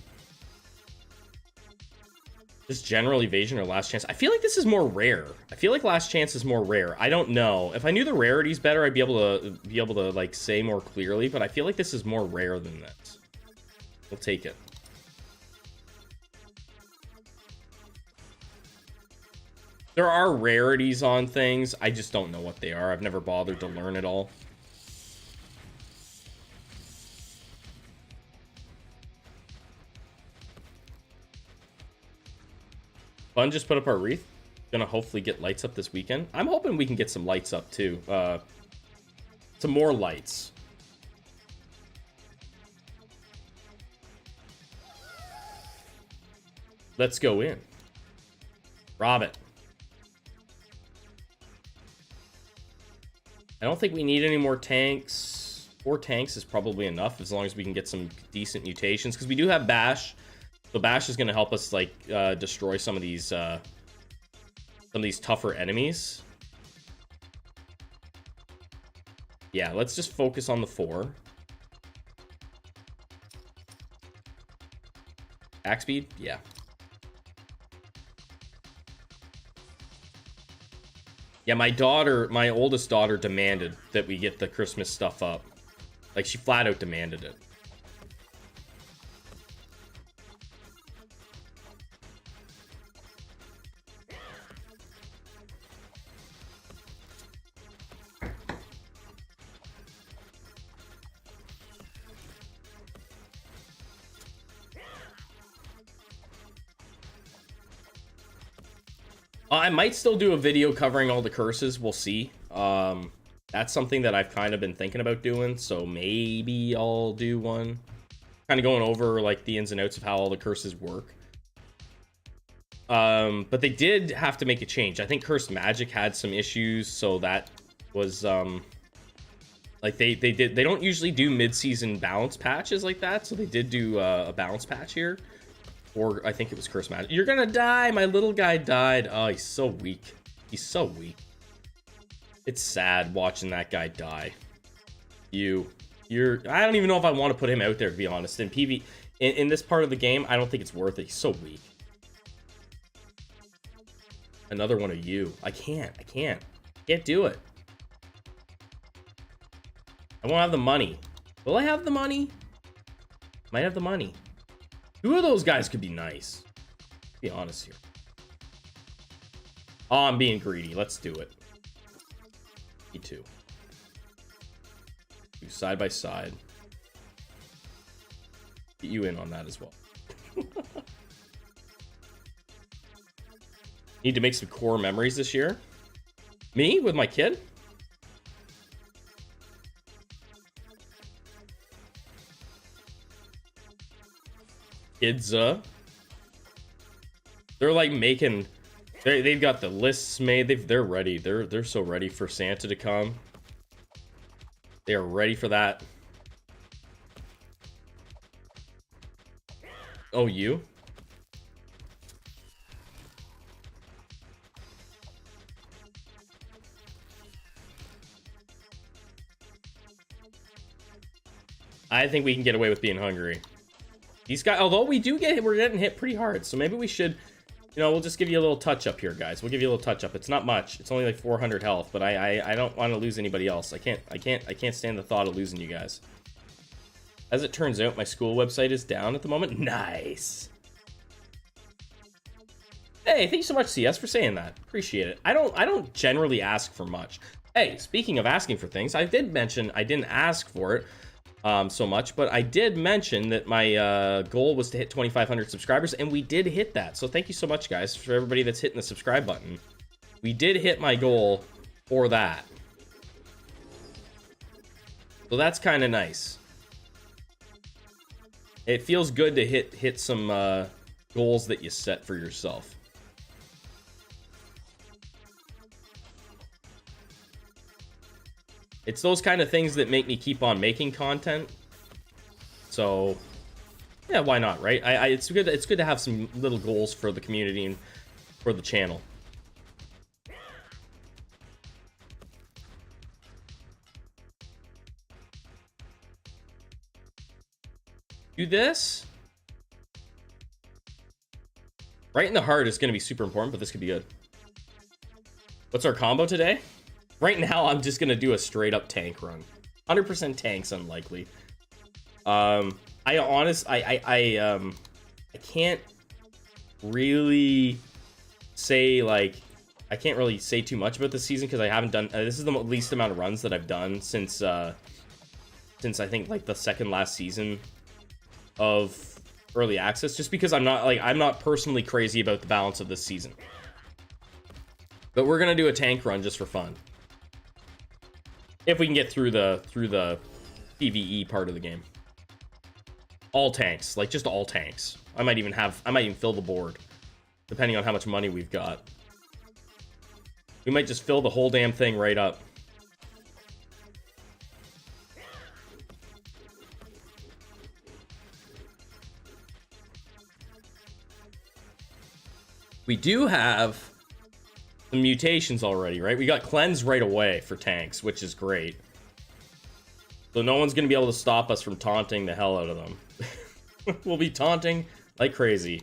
Just general evasion or last chance. I feel like this is more rare. I feel like last chance is more rare. I don't know. If I knew the rarities better, I'd be able to like say more clearly, but I feel like this is more rare than that. We'll take it. There are rarities on things. I just don't know what they are. I've never bothered to learn it all. Fun just put up our wreath. Gonna hopefully get lights up this weekend. I'm hoping we can get some lights up too. Some more lights. Let's go in. Rob it. I don't think we need any more tanks. 4 tanks is probably enough as long as we can get some decent mutations, because we do have Bash. So Bash is going to help us like destroy some of these tougher enemies. Yeah, let's just focus on the 4. Attack speed? Yeah. Yeah, my oldest daughter demanded that we get the Christmas stuff up. Like, she flat out demanded it. I might still do a video covering all the curses. We'll see. That's something that I've kind of been thinking about doing, so maybe I'll do one. Kind of going over like the ins and outs of how all the curses work. But they did have to make a change. I think Cursed Magic had some issues, so that was like they don't usually do mid-season balance patches like that, so they did do a balance patch here. Or I think it was Cursed Magic. You're gonna die! My little guy died. Oh, he's so weak. He's so weak. It's sad watching that guy die. I don't even know if I want to put him out there, to be honest. In PV, in this part of the game, I don't think it's worth it. He's so weak. Another one of you. I can't do it. I won't have the money. Will I have the money? Might have the money. 2 of those guys could be nice. Be honest here. Oh, I'm being greedy. Let's do it. Me too. Do side by side. Get you in on that as well. Need to make some core memories this year. Me with my kid? Kids, they're like making, they've got the lists made. They're ready. They're so ready for Santa to come. They are ready for that. Oh, you? I think we can get away with being hungry. These guys, although we're getting hit pretty hard, so maybe we should, you know, we'll just give you a little touch up here, guys. We'll give you a little touch up. It's not much. It's only like 400 health, but I don't want to lose anybody else. I can't stand the thought of losing you guys. As it turns out, my school website is down at the moment. Nice. Hey, thank you so much, CS, for saying that. Appreciate it. I don't generally ask for much. Hey, speaking of asking for things, I did mention I didn't ask for it so much, but I did mention that my goal was to hit 2,500 subscribers, and we did hit that. So thank you so much, guys, for everybody that's hitting the subscribe button. We did hit my goal for that. So that's kind of nice. It feels good to hit some goals that you set for yourself. It's those kind of things that make me keep on making content. So, yeah, why not, right? It's good to have some little goals for the community and for the channel. Do this. Right in the heart is going to be super important, but this could be good. What's our combo today? Right now, I'm just gonna do a straight up tank run. 100% tanks unlikely. I can't really say like I can't really say too much about this season because I haven't done. This is the least amount of runs that I've done since I think like the second last season of early access. Just because I'm not personally crazy about the balance of this season. But we're gonna do a tank run just for fun. If we can get through the PVE part of the game. All tanks, like just all tanks. I might even fill the board. depending on how much money we've got. We might just fill the whole damn thing right up. We do have the mutations already, right? We got cleanse right away for tanks, which is great. So no one's going to be able to stop us from taunting the hell out of them. We'll be taunting like crazy.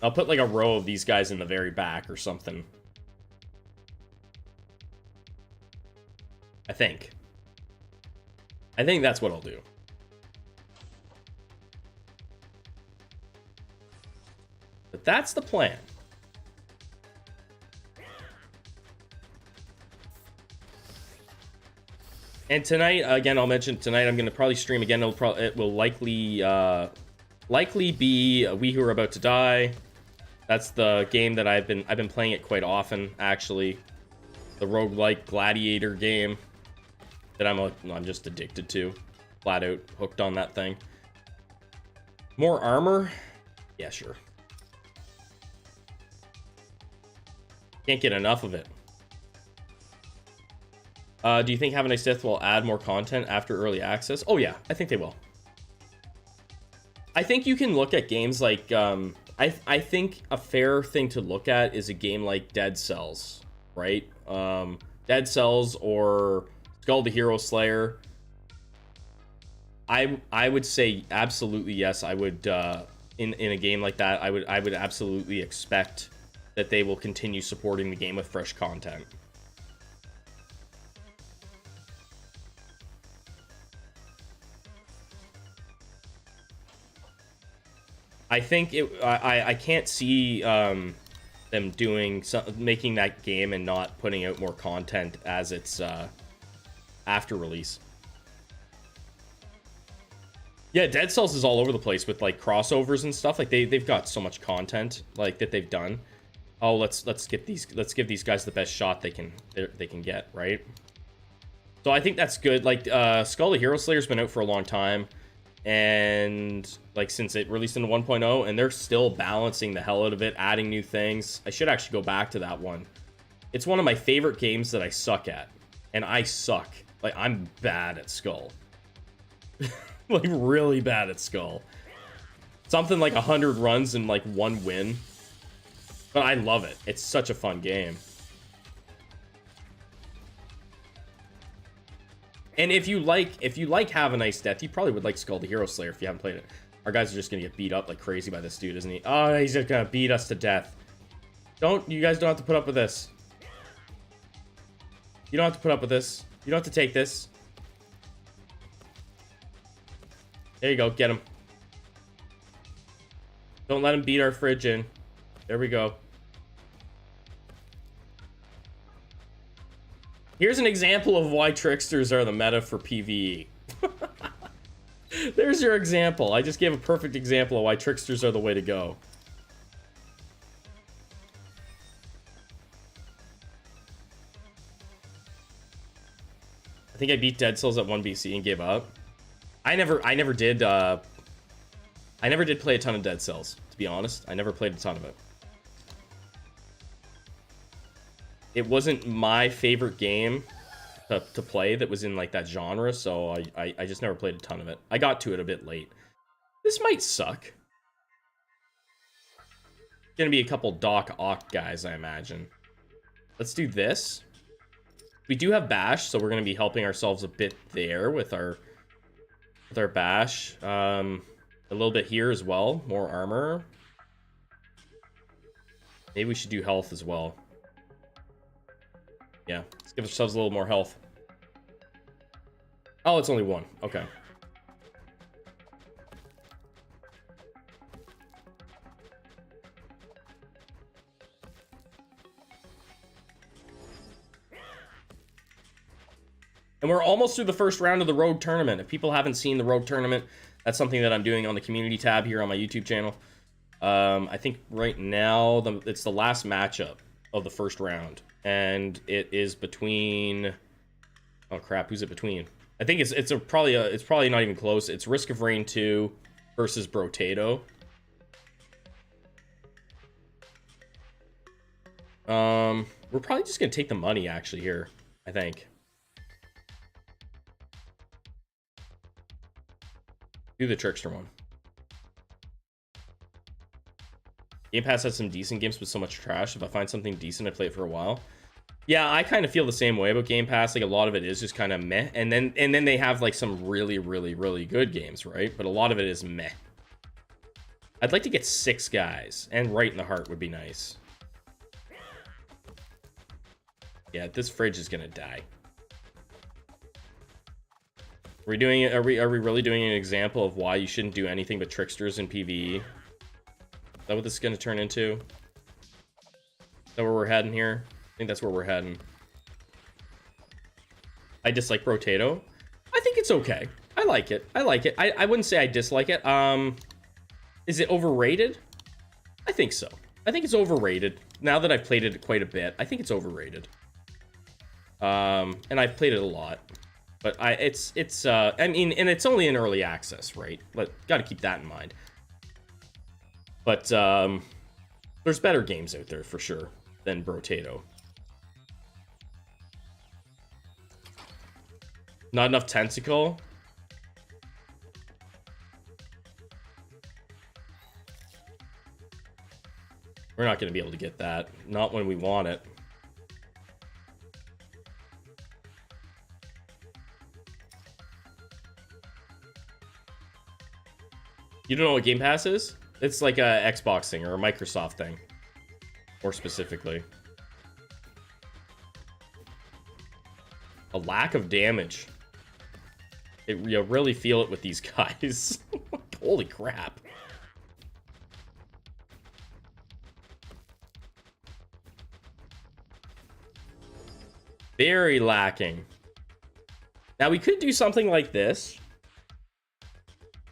I'll put like a row of these guys in the very back or something. I think that's what I'll do. But that's the plan. And tonight, again, I'll mention tonight I'm going to probably stream again. It will likely be We Who Are About to Die. That's the game that I've been playing it quite often, actually. The roguelike gladiator game that I'm just addicted to. Flat out hooked on that thing. More armor? Yeah, sure. Can't get enough of it. Do you think Have a Nice Death will add more content after early access? Oh yeah, I think they will. I think you can look at games like I think a fair thing to look at is a game like Dead Cells, right? Dead Cells or Skull the Hero Slayer. I would say absolutely yes. I would in a game like that, I would absolutely expect that they will continue supporting the game with fresh content. I think I can't see them making that game and not putting out more content as it's after release. Yeah, Dead Cells is all over the place with like crossovers and stuff. Like they've got so much content like that they've done. Oh, let's give these guys the best shot they can get, right? So I think that's good. Like Skull the Hero Slayer's been out for a long time. And like since it released into 1.0, and they're still balancing the hell out of it, adding new things. I should actually go back to that one. It's one of my favorite games that I suck at, and I suck. Like I'm bad at Skull. Like really bad at Skull. Something like 100 runs and like 1 win. But I love it. It's such a fun game. And if you like Have a Nice Death, you probably would like Skull the Hero Slayer if you haven't played it. Our guys are just gonna get beat up like crazy by this dude, isn't he? Oh, he's just gonna beat us to death. You guys don't have to put up with this. You don't have to put up with this. You don't have to take this. There you go, get him. Don't let him beat our fridge in. There we go. Here's an example of why tricksters are the meta for PvE. There's your example. I just gave a perfect example of why tricksters are the way to go. I think I beat Dead Cells at 1 BC and gave up. I never did play a ton of Dead Cells, to be honest. I never played a ton of it. It wasn't my favorite game to play that was in like that genre, so I just never played a ton of it. I got to it a bit late. This might suck. Gonna be a couple Doc Ock guys, I imagine. Let's do this. We do have Bash, so we're gonna be helping ourselves a bit there with our Bash. A little bit here as well. More armor. Maybe we should do health as well. Yeah, let's give ourselves a little more health. Oh, it's only 1. Okay. And we're almost through the first round of the Rogue Tournament. If people haven't seen the Rogue Tournament, that's something that I'm doing on the community tab here on my YouTube channel. I think right now it's the last matchup of the first round. And it is between... Oh crap, who's it between? I think it's probably not even close. It's Risk of Rain 2 versus Brotato. We're probably just gonna take the money actually here, I think. Do the trickster one. Game Pass has some decent games, but so much trash. If I find something decent, I play it for a while. Yeah, I kind of feel the same way about Game Pass. Like, a lot of it is just kind of meh, and then they have like some really, really, really good games, right? But a lot of it is meh. I'd like to get 6 guys, and Right in the Heart would be nice. Yeah, this fridge is gonna die. Are we doing it? Are we really doing an example of why you shouldn't do anything but tricksters in PVE? Is that what this is gonna turn into? Is that where we're heading here? I think that's where we're heading. I dislike Brotato. I think it's okay. I like it. I like it. I wouldn't say I dislike it. Is it overrated? I think so. I think it's overrated. Now that I've played it quite a bit, I think it's overrated. And I've played it a lot. But I mean, and it's only in early access, right? But gotta keep that in mind. But there's better games out there for sure than Brotato. Not enough tentacle. We're not going to be able to get that. Not when we want it. You don't know what Game Pass is? It's like a Xbox thing or a Microsoft thing. More specifically. A lack of damage. You really feel it with these guys. Holy crap. Very lacking. Now we could do something like this,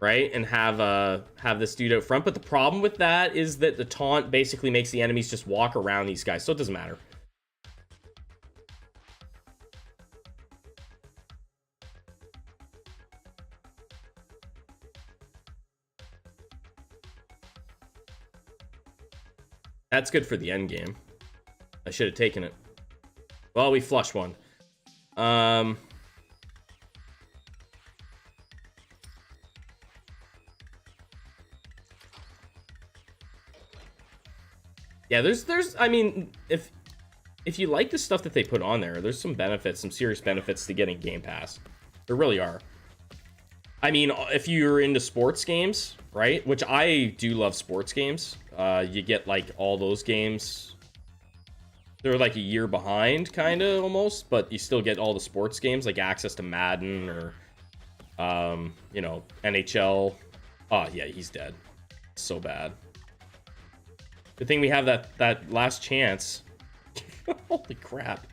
right? And have this dude out front. But the problem with that is that the taunt basically makes the enemies just walk around these guys. So it doesn't matter. That's good for the end game. I should have taken it. Well, we flush one. Yeah, there's I mean, if you like the stuff that they put on there, there's some benefits, some serious benefits to getting Game Pass. There really are. I mean, if you're into sports games, right? Which I do love sports games. You get like all those games. They're like a year behind, kind of almost, but you still get all the sports games, like access to Madden or, you know, NHL. Oh yeah, he's dead. So bad. Good thing we have that last chance. Holy crap.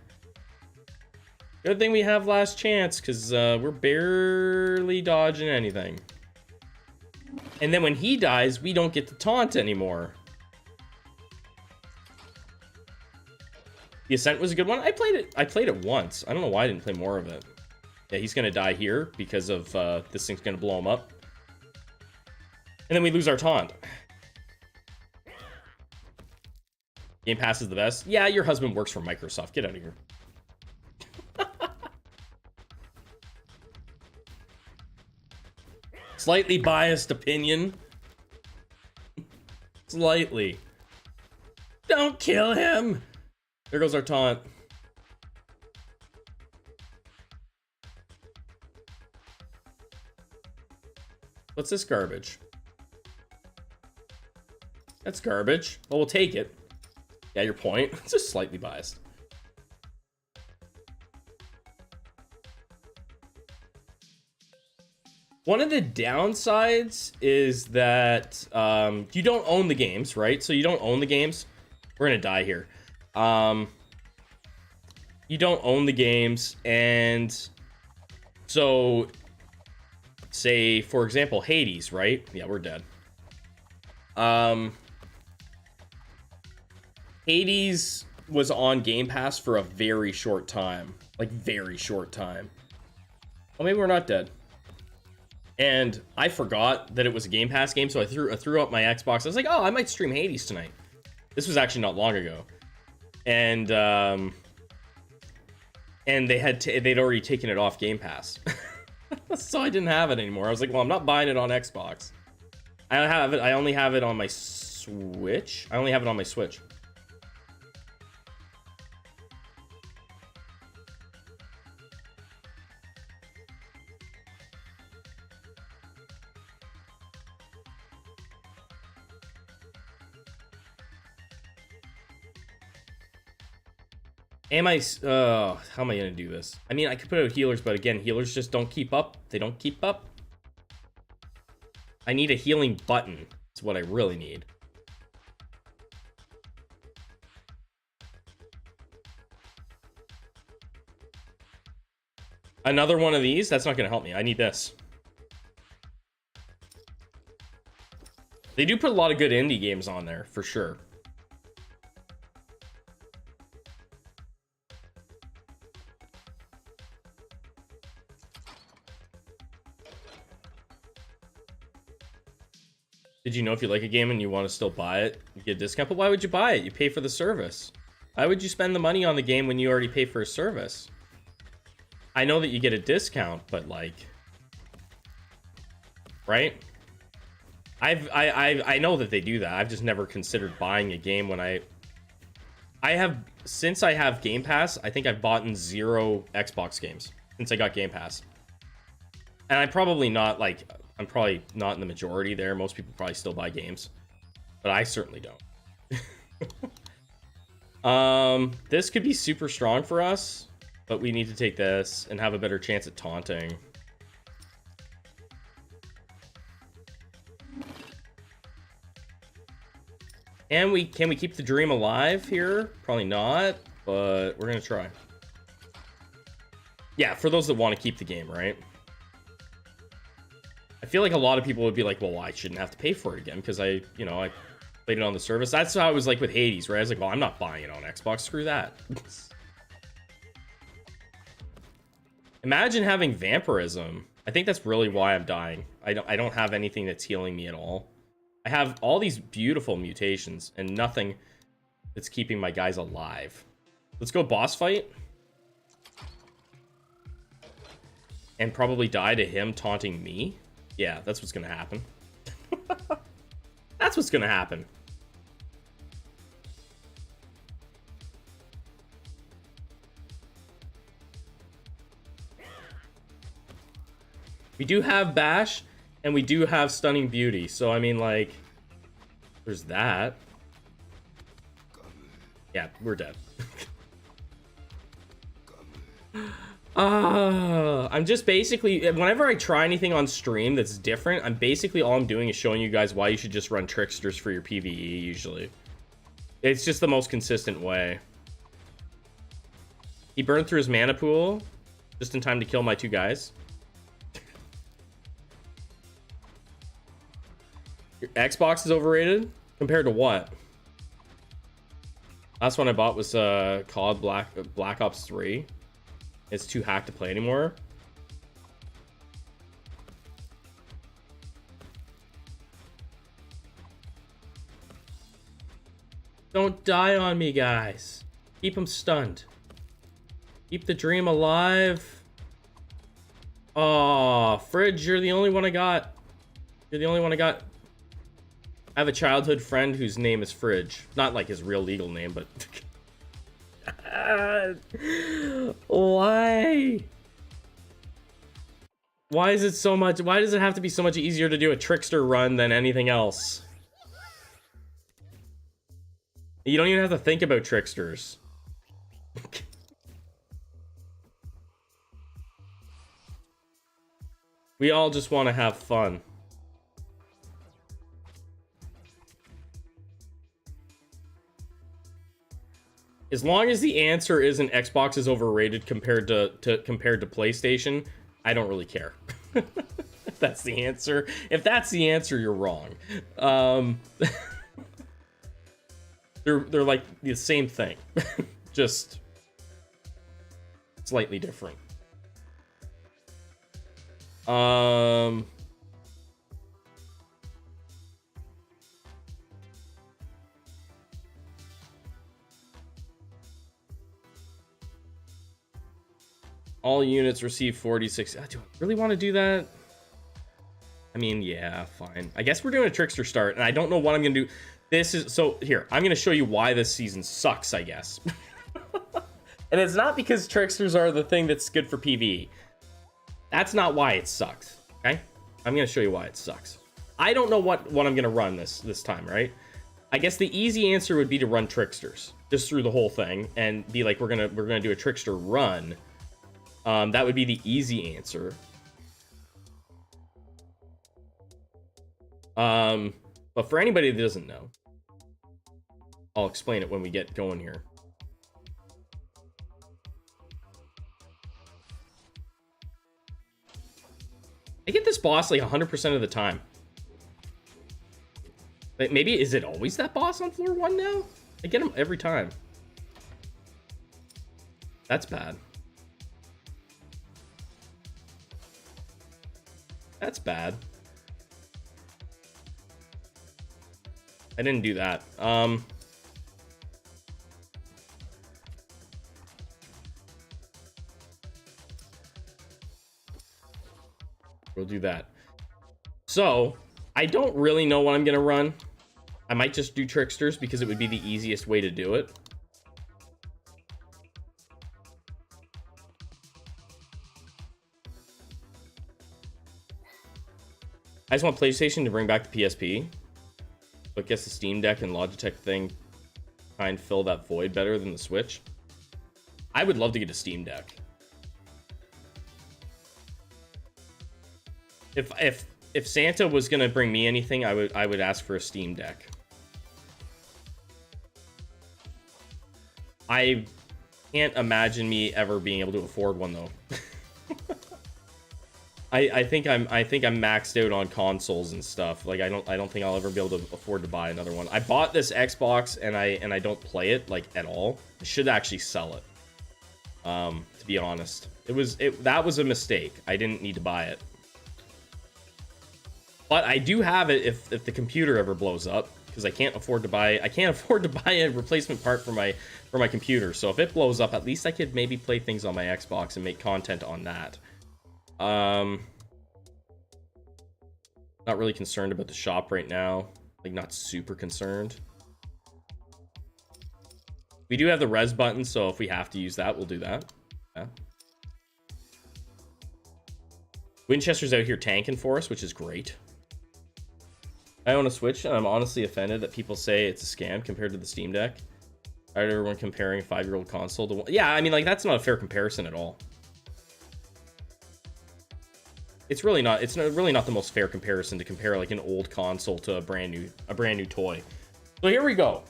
Good thing we have last chance, because we're barely dodging anything. And then when he dies, we don't get to taunt anymore. The Ascent was a good one. I played it once. I don't know why I didn't play more of it. Yeah, he's gonna die here because of this thing's gonna blow him up. And then we lose our taunt. Game Pass is the best. Yeah, your husband works for Microsoft. Get out of here. Slightly biased opinion. Slightly. Don't kill him. There goes our taunt. What's this garbage? That's garbage. Well, we'll take it. Yeah, your point. It's just slightly biased. One of the downsides is that you don't own the games, right? So you don't own the games. We're gonna die here. You don't own the games, and so say for example Hades, right? Yeah, we're dead. Hades was on Game Pass for a very short time, like very short time. Well, maybe we're not dead. And I forgot that it was a Game Pass game, so I threw up my Xbox. I was like, oh, I might stream Hades tonight. This was actually not long ago. and they'd already taken it off Game Pass. So I didn't have it anymore. I was like, well, I'm not buying it on Xbox. I only have it on my Switch. How am I gonna do this? I mean, I could put out healers, but again, healers just don't keep up. They don't keep up. I need a healing button. That's what I really need. Another one of these? That's not gonna help me. I need this. They do put a lot of good indie games on there, for sure. Did you know if you like a game and you want to still buy it, you get a discount? But why would you buy it? You pay for the service. Why would you spend the money on the game when you already pay for a service? I know that you get a discount, but like, right? I know that they do that. I've just never considered buying a game when since I have Game Pass, I think I've bought in 0 Xbox games since I got Game Pass. And I'm probably not like, I'm probably not in the majority there. Most people probably still buy games, but I certainly don't. This could be super strong for us, but we need to take this and have a better chance at taunting. And can we keep the dream alive here? Probably not, but we're gonna try. Yeah, for those that want to keep the game, right? I feel like a lot of people would be like, well, I shouldn't have to pay for it again because I played it on the service. That's how I was like with Hades, right? I was like, well, I'm not buying it on Xbox. Screw that. Imagine having vampirism. I think that's really why I'm dying. I don't have anything that's healing me at all. I have all these beautiful mutations and nothing that's keeping my guys alive. Let's go boss fight. And probably die to him taunting me. Yeah, that's what's gonna happen. That's what's gonna happen. We do have Bash, and we do have Stunning Beauty. So, I mean, like, there's that. Yeah, we're dead. I'm just basically, whenever I try anything on stream that's different, all I'm doing is showing you guys why you should just run Tricksters for your PvE, usually. It's just the most consistent way. He burned through his mana pool just in time to kill my 2 guys. Your Xbox is overrated? Compared to what? Last one I bought was called Black Ops 3. It's too hacked to play anymore. Don't die on me, guys. Keep him stunned. Keep the dream alive. Oh, Fridge, you're the only one I got. You're the only one I got. I have a childhood friend whose name is Fridge. Not like his real legal name, but... Why? Why is it so much? Why does it have to be so much easier to do a trickster run than anything else? You don't even have to think about tricksters. We all just want to have fun. As long as the answer isn't Xbox is overrated compared to PlayStation, I don't really care. If that's the answer. If that's the answer, you're wrong. They're like the same thing. Just slightly different. All units receive 46. Do I really want to do that? I mean, yeah, fine. I guess we're doing a trickster start, and I don't know what I'm gonna do. This is so here. I'm gonna show you why this season sucks, I guess. And it's not because tricksters are the thing that's good for PvE. That's not why it sucks. Okay, I'm gonna show you why it sucks. I don't know what I'm gonna run this time, right? I guess the easy answer would be to run tricksters just through the whole thing and be like, we're gonna do a trickster run. That would be the easy answer. But for anybody that doesn't know, I'll explain it when we get going here. I get this boss like 100% of the time. Like, maybe, is it always that boss on floor 1 now? I get him every time. That's bad. That's bad. I didn't do that. We'll do that. So, I don't really know what I'm gonna run. I might just do tricksters because it would be the easiest way to do it. I just want PlayStation to bring back the PSP. But I guess the Steam Deck and Logitech thing try and fill that void better than the Switch. I would love to get a Steam Deck. If Santa was gonna bring me anything, I would ask for a Steam Deck. I can't imagine me ever being able to afford one though. I think I'm maxed out on consoles and stuff. Like I don't think I'll ever be able to afford to buy another one. I bought this Xbox and I don't play it like at all. I should actually sell it. To be honest, that was a mistake. I didn't need to buy it. But I do have it if the computer ever blows up, because I can't afford to buy a replacement part for my computer. So if it blows up, at least I could maybe play things on my Xbox and make content on that. Not really concerned about the shop right now. Like, not super concerned. We do have the res button, so if we have to use that, we'll do that. Yeah. Winchester's out here tanking for us, which is great. I own a Switch, and I'm honestly offended that people say it's a scam compared to the Steam Deck. I heard everyone comparing a 5-year-old console to one. Yeah, I mean, like, that's not a fair comparison at all. It's really not. It's really not the most fair comparison to compare like an old console to a brand new toy. So here we go.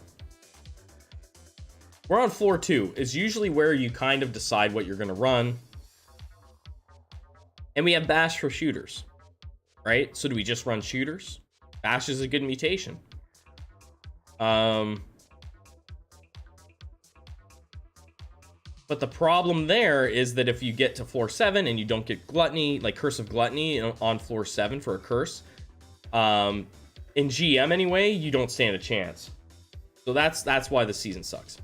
We're on floor 2. It's usually where you kind of decide what you're going to run. And we have Bash for shooters, right? So do we just run shooters? Bash is a good mutation. But the problem there is that if you get to floor 7 and you don't get Gluttony, like Curse of Gluttony on floor 7 for a curse, in GM anyway, you don't stand a chance. So that's why the season sucks.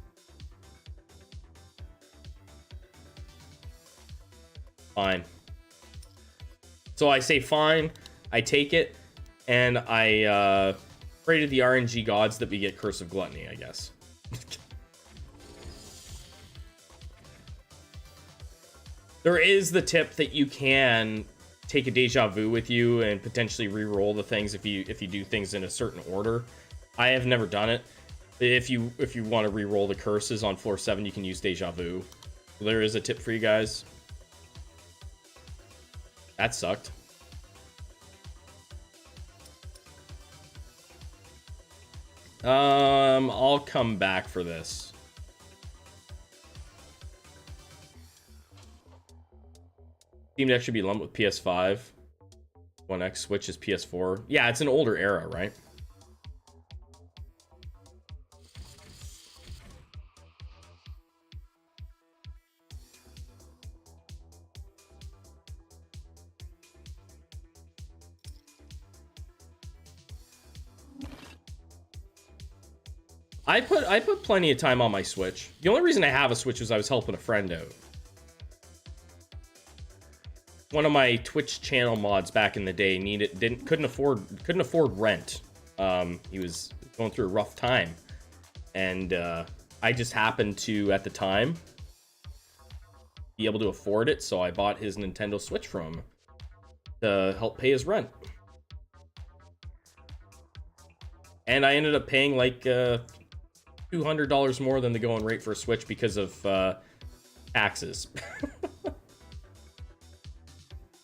Fine. So I say fine, I take it, and I pray to the RNG gods that we get Curse of Gluttony, I guess. There is the tip that you can take a deja vu with you and potentially re-roll the things if you do things in a certain order. I have never done it. If you want to re-roll the curses on floor 7, you can use deja vu. There is a tip for you guys. That sucked. I'll come back for this. Steam Deck should be lumped with PS5. One X Switch is PS4. Yeah, it's an older era, right? I put plenty of time on my Switch. The only reason I have a Switch was I was helping a friend out. one of my Twitch channel mods back in the day couldn't afford rent. He was going through a rough time, and I just happened to, at the time, be able to afford it, so I bought his Nintendo Switch from him to help pay his rent. And I ended up paying like $200 more than the going rate for a Switch because of taxes.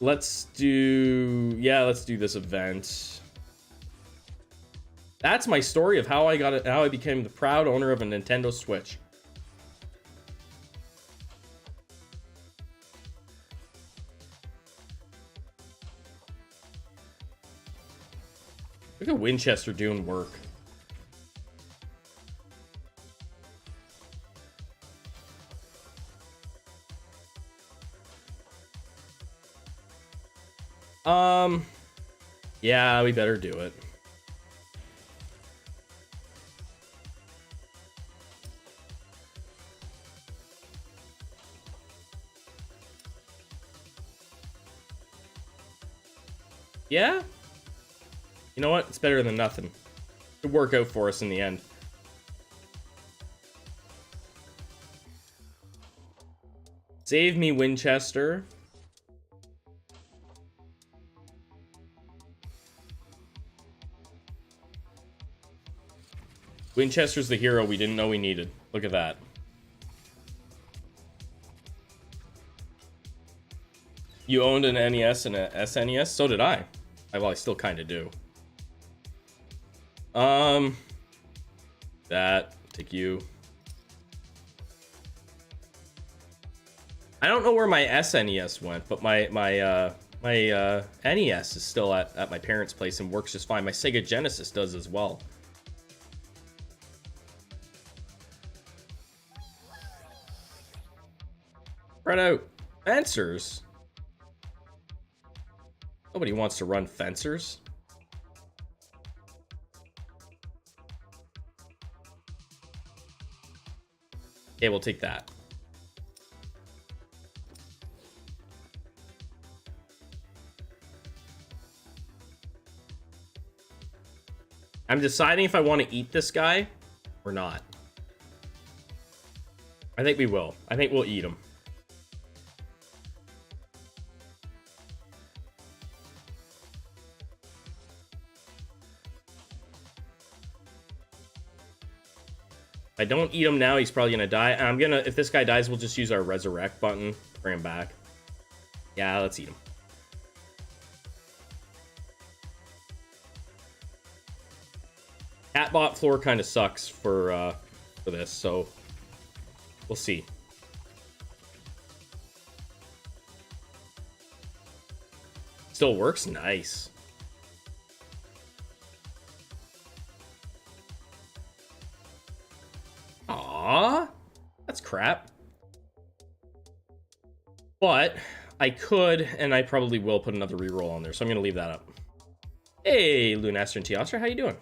Let's do this event. That's my story of how I became the proud owner of a Nintendo Switch. Look at Winchester doing work. Yeah, we better do it. Yeah? You know what? It's better than nothing. It'll work out for us in the end. Save me, Winchester. Winchester's the hero we didn't know we needed. Look at that. You owned an NES and a SNES? So did I. Well, I still kind of do. Take you. I don't know where my SNES went, but my NES is still at my parents' place and works just fine. My Sega Genesis does as well. Spread out. Fencers? Nobody wants to run fencers. Okay, we'll take that. I'm deciding if I want to eat this guy or not. I think we will. I think we'll eat him. If I don't eat him now, he's probably gonna die. If this guy dies, we'll just use our resurrect button, bring him back. Yeah, let's eat him. Catbot floor kind of sucks for this, so we'll see. Still works? Nice. Aww, that's crap. But I could, and I probably will put another reroll on there, so I'm gonna leave that up. Hey, Lunaster and Teostra, how you doing?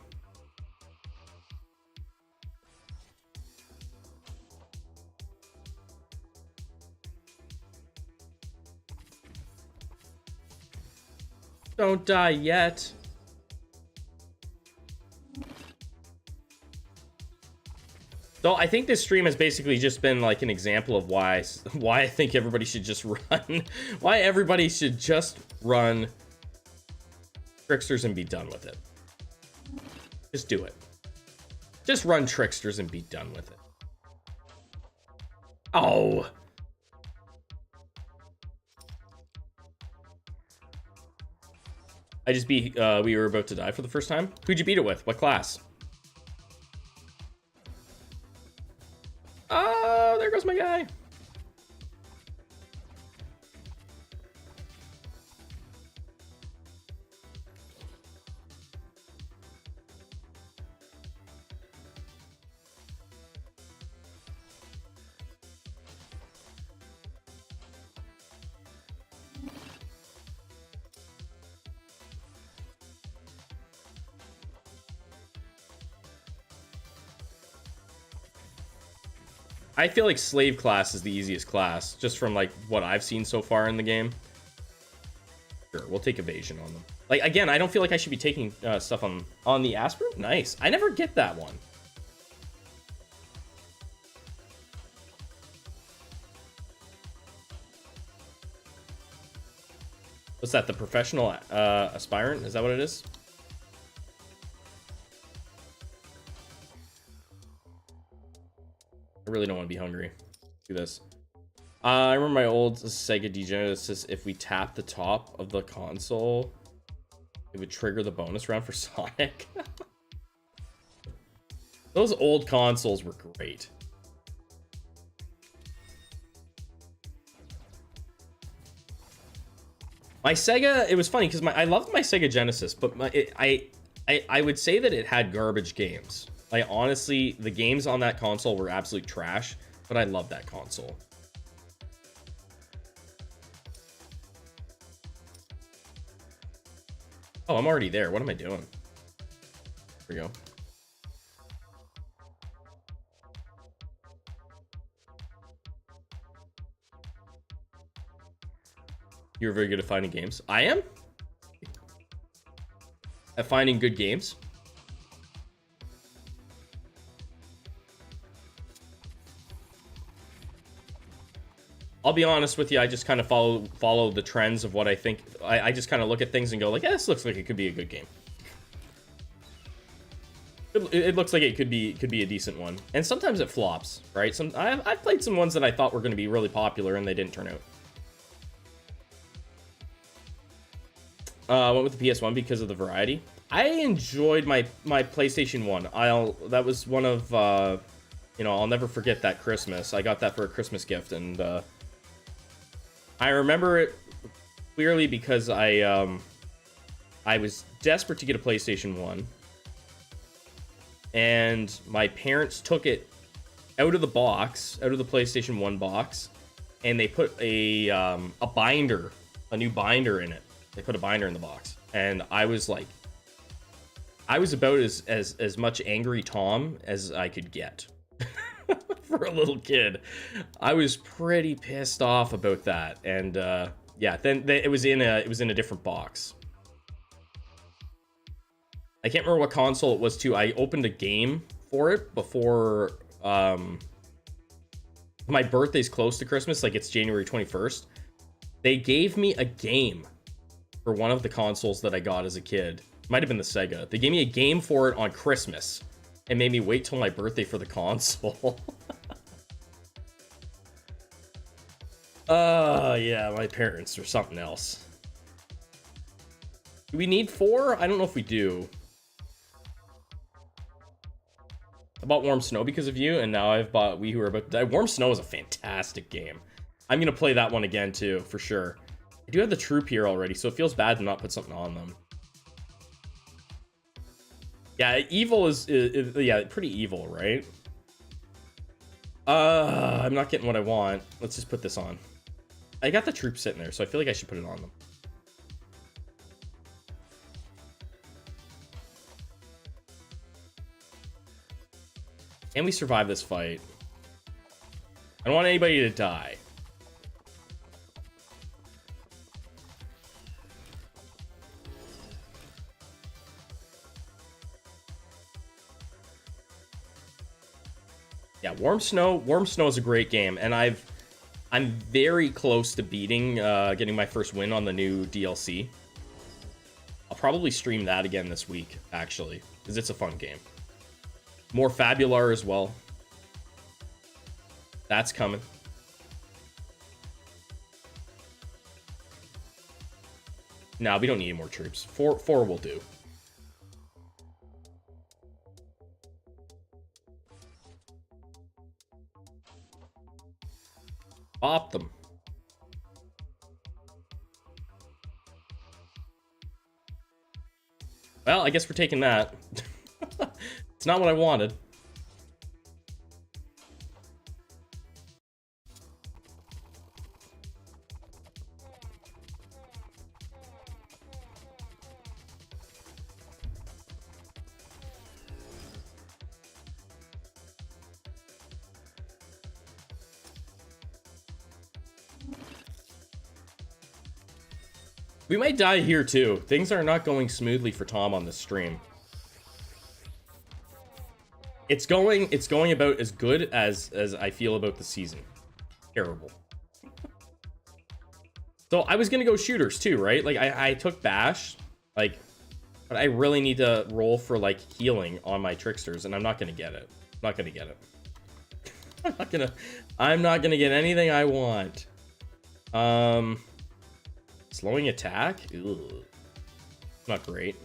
Don't die yet. So I think this stream has basically just been like an example of why I think everybody should just run. Why everybody should just run Tricksters and be done with it. Just do it. Just run Tricksters and be done with it. Oh. We were about to die for the first time. Who'd you beat it with? What class? Oh, there goes my guy. I feel like slave class is the easiest class, just from like what I've seen so far in the game. Sure, we'll take evasion on them. Like, again, I don't feel like I should be taking stuff on the aspirant. Nice. I never get that one. What's that? The professional aspirant? Is that what it is? I really don't want to be hungry. Do this. I remember my old Sega Genesis. If we tap the top of the console, it would trigger the bonus round for Sonic. Those old consoles were great. My Sega, it was funny because I loved my Sega Genesis, but I would say that it had garbage games. Like, honestly, the games on that console were absolute trash, but I love that console. Oh, I'm already there. What am I doing? Here we go. You're very good at finding games. I am? At finding good games? I'll be honest with you, I just kind of follow the trends of what I think. I just kind of look at things and go like, this looks like it could be a good game. It looks like it could be a decent one. And sometimes it flops, right? I've played some ones that I thought were going to be really popular and they didn't turn out. Went with the PS1 because of the variety. I enjoyed my PlayStation 1. That was one of, I'll never forget that Christmas. I got that for a Christmas gift, and I remember it clearly because I was desperate to get a PlayStation 1, and my parents took it out of the box, out of the PlayStation 1 box, and they put a binder, a new binder in it. They put a binder in the box, and I was like, I was about as much angry Tom as I could get. For a little kid, I was pretty pissed off about that, and yeah, then it was in a different box. I can't remember what console it was too. I opened a game for it before my birthday's close to Christmas, like it's January 21st. They gave me a game for one of the consoles that I got as a kid. Might have been the Sega. They gave me a game for it on Christmas and made me wait till my birthday for the console. Yeah, my parents or something else. Do we need 4? I don't know if we do. I bought Warm Snow because of you, and now I've bought We Who Are About to Die. Warm Snow is a fantastic game. I'm gonna play that one again too, for sure. I do have the troop here already, so it feels bad to not put something on them. Yeah, evil is yeah, pretty evil, right? I'm not getting what I want. Let's just put this on. I got the troops sitting there, so I feel like I should put it on them. Can we survive this fight? I don't want anybody to die. Yeah, Warm Snow is a great game, and I'm very close to beating, getting my first win on the new DLC. I'll probably stream that again this week, actually, because it's a fun game. More Fabular as well. That's coming. No, we don't need any more troops. Four will do. Bop them. Well, I guess we're taking that. It's not what I wanted. We might die here too. Things are not going smoothly for Tom on this stream. It's going about as good as I feel about the season. Terrible. So I was gonna go shooters too, right? Like I took Bash, like, but I really need to roll for like healing on my tricksters, and I'm not gonna get it. I'm not gonna get it. I'm not gonna get anything I want. Slowing attack? Ugh. Not great.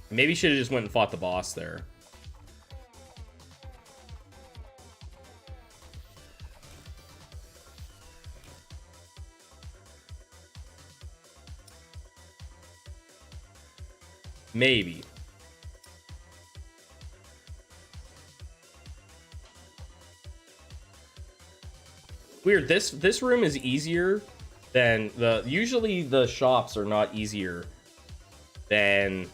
Maybe should have just went and fought the boss there. Maybe. Weird. This room is easier than usually the shops are not easier than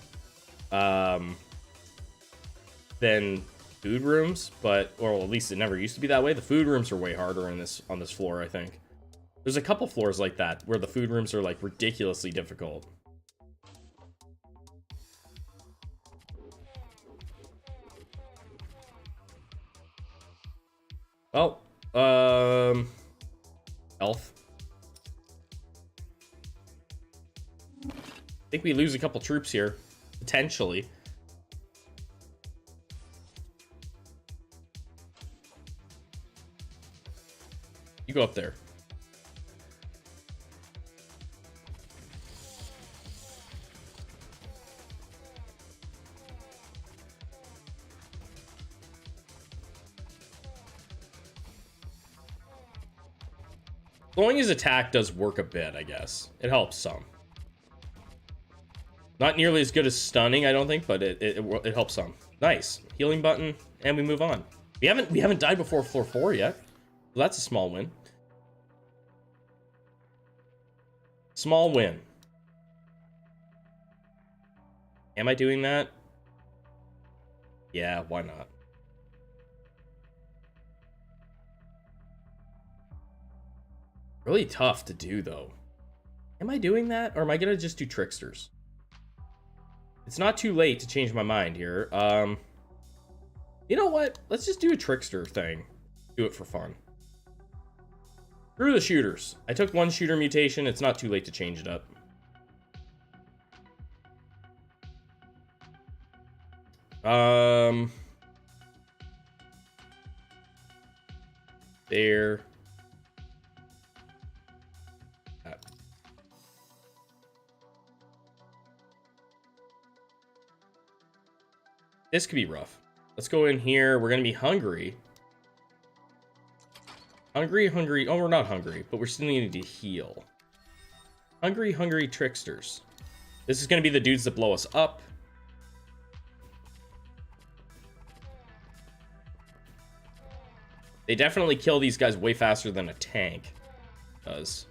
food rooms, but or at least it never used to be that way. The food rooms are way harder on this floor, I think. There's a couple floors like that where the food rooms are like ridiculously difficult. Well, elf. I think we lose a couple troops here, potentially. You go up there. Slowing his attack does work a bit, I guess. It helps some. Not nearly as good as stunning, I don't think, but it helps some. Nice. Healing button, and we move on. We haven't died before floor 4 yet. Well, that's a small win. Small win. Am I doing that? Yeah, why not? Really tough to do, though. Am I doing that, or am I gonna just do tricksters? It's not too late to change my mind here. You know what? Let's just do a trickster thing. Do it for fun. Screw the shooters. I took one shooter mutation. It's not too late to change it up. There. This could be rough. Let's go in here. We're gonna be hungry. Hungry. Oh, we're not hungry, but we're still needing to heal. Hungry tricksters. This is gonna be the dudes that blow us up. They definitely kill these guys way faster than a tank does.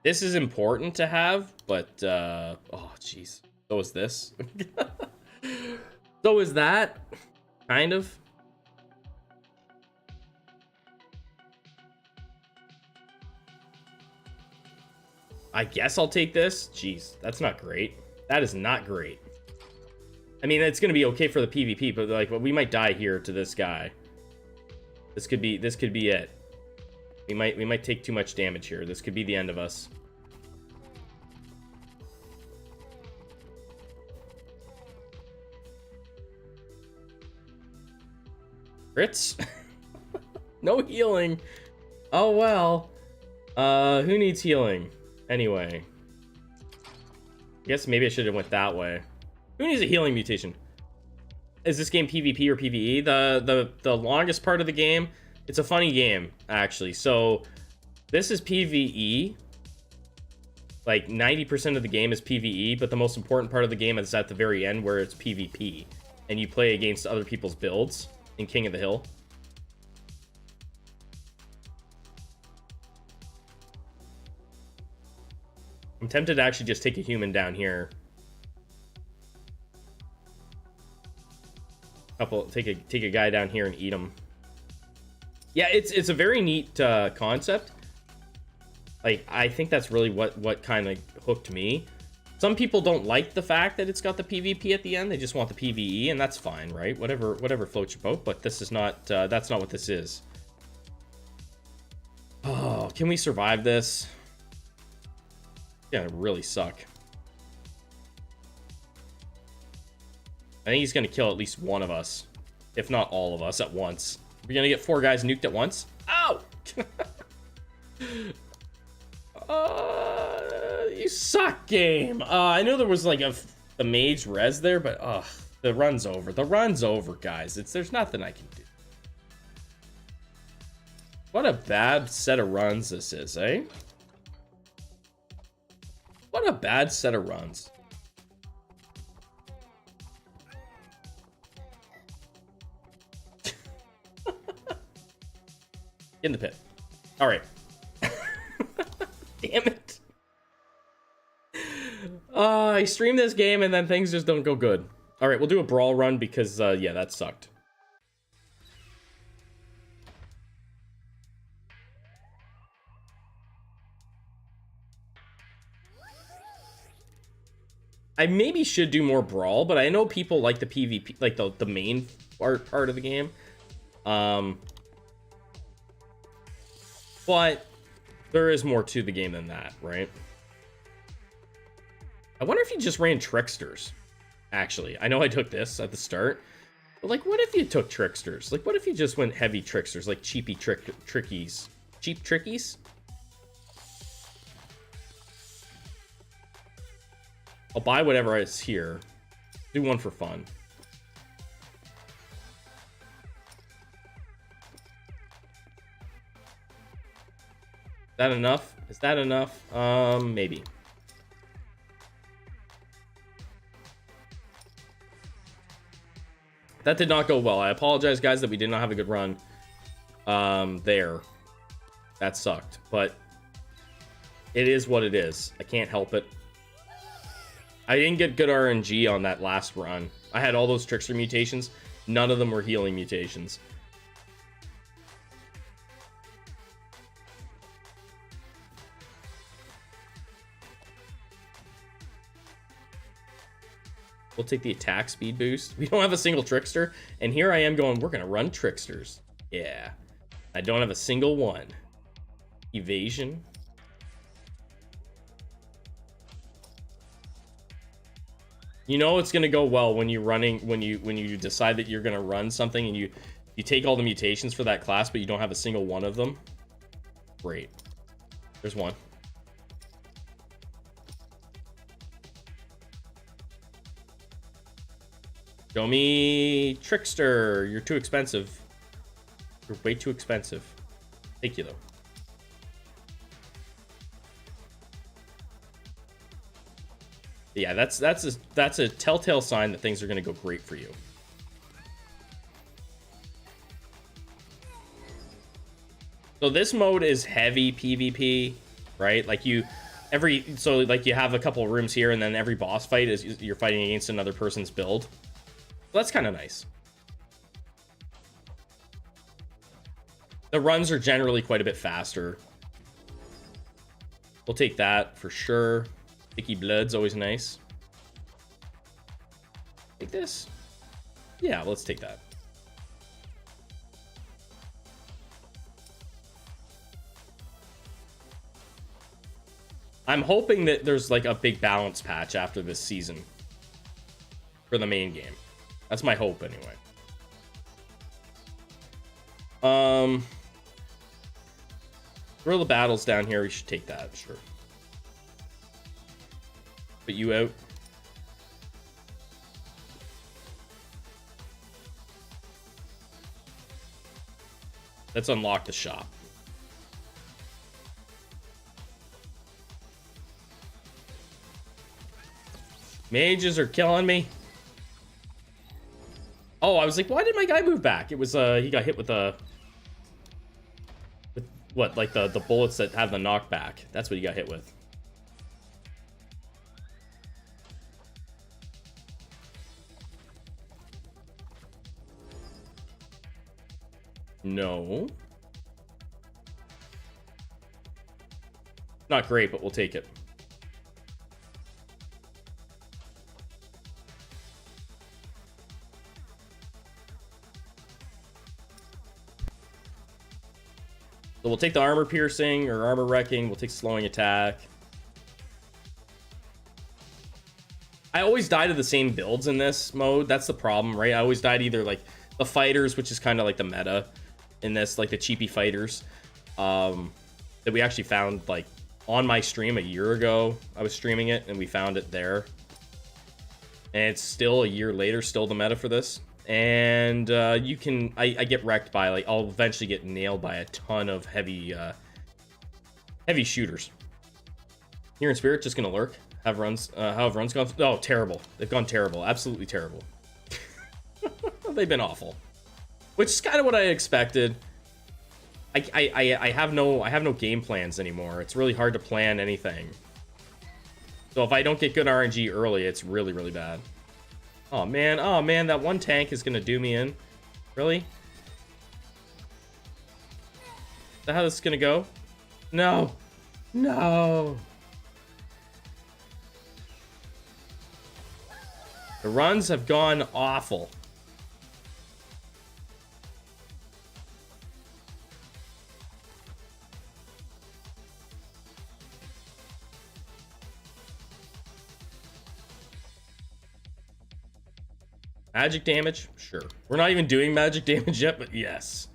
This is important to have, but, oh, jeez. So is this. So is that. Kind of. I guess I'll take this. Jeez, that's not great. That is not great. I mean, it's going to be okay for the PvP, but, like, we might die here to this guy. This could be it. We might take too much damage here. This could be the end of us. Crits? No healing. Oh well. Who needs healing? Anyway. I guess maybe I should have went that way. Who needs a healing mutation? Is this game PvP or PvE? The longest part of the game. It's a funny game, actually. So, this is PvE. Like, 90% of the game is PvE, but the most important part of the game is at the very end where it's PvP. And you play against other people's builds in King of the Hill. I'm tempted to actually just take a human down here. take a guy down here and eat him. Yeah, it's a very neat concept. Like, I think that's really what kind of hooked me. Some people don't like the fact that it's got the PvP at the end. They just want the PvE, and that's fine, right? Whatever floats your boat. But this is not. That's not what this is. Oh, can we survive this? Yeah, it really suck. I think he's gonna kill at least one of us, if not all of us at once. We're gonna get 4 guys nuked at once. Ow! You suck, game. I know there was like a mage res there, but the run's over. The run's over, guys. There's nothing I can do. What a bad set of runs this is, eh? What a bad set of runs. In the pit. All right. Damn it. I stream this game and then things just don't go good. All right, we'll do a brawl run because, yeah, that sucked. I maybe should do more brawl, but I know people like the PvP, like the main part of the game. But there is more to the game than that, right? I wonder if you just ran tricksters. Actually, I know I took this at the start, but like, what if you took tricksters? Like, what if you just went heavy tricksters, like cheapy trickies? Cheap trickies? I'll buy whatever is here. Do one for fun. Is that enough? Is that enough? Maybe. That did not go well. I apologize, guys, that we did not have a good run. There. That sucked. But it is what it is. I can't help it. I didn't get good RNG on that last run. I had all those trickster mutations. None of them were healing mutations. We'll take the attack speed boost. We don't have a single trickster. And here I am going, we're going to run tricksters. Yeah. I don't have a single one. Evasion. You know it's going to go well when you're running, when you decide that you're going to run something and you take all the mutations for that class, but you don't have a single one of them. Great. There's one. Show me Trickster. You're too expensive. You're way too expensive. Thank you, though. Yeah, that's a telltale sign that things are going to go great for you. So this mode is heavy PvP, right? Like you have a couple of rooms here, and then every boss fight is you're fighting against another person's build. So that's kind of nice. The runs are generally quite a bit faster. We'll take that for sure. Sticky blood's always nice. Take this. Yeah, let's take that. I'm hoping that there's like a big balance patch after this season for the main game. That's my hope anyway. Guerrilla battles down here, we should take that, sure. Put you out. Let's unlock the shop. Mages are killing me. Oh, I was like, why did my guy move back? It was he got hit with what, like the bullets that have the knockback. That's what he got hit with. No. Not great, but we'll take it. So we'll take the armor piercing or armor wrecking. We'll take slowing attack. I always die to the same builds in this mode. That's the problem, right? I always die to either like the fighters, which is kind of like the meta in this, like the cheapy fighters that we actually found like on my stream a year ago. I was streaming it and we found it there. And it's still a year later, still the meta for this. And you can, I get wrecked by like, I'll eventually get nailed by a ton of heavy shooters. Here in Spirit, just gonna lurk. How have runs gone? Oh, terrible. They've gone terrible. Absolutely terrible. They've been awful. Which is kind of what I expected. I have no game plans anymore. It's really hard to plan anything. So if I don't get good RNG early, it's really, really bad. Oh man, that one tank is gonna do me in. Really? Is that how this is gonna go? No. No. The runs have gone awful. Magic damage? Sure. We're not even doing magic damage yet, but yes.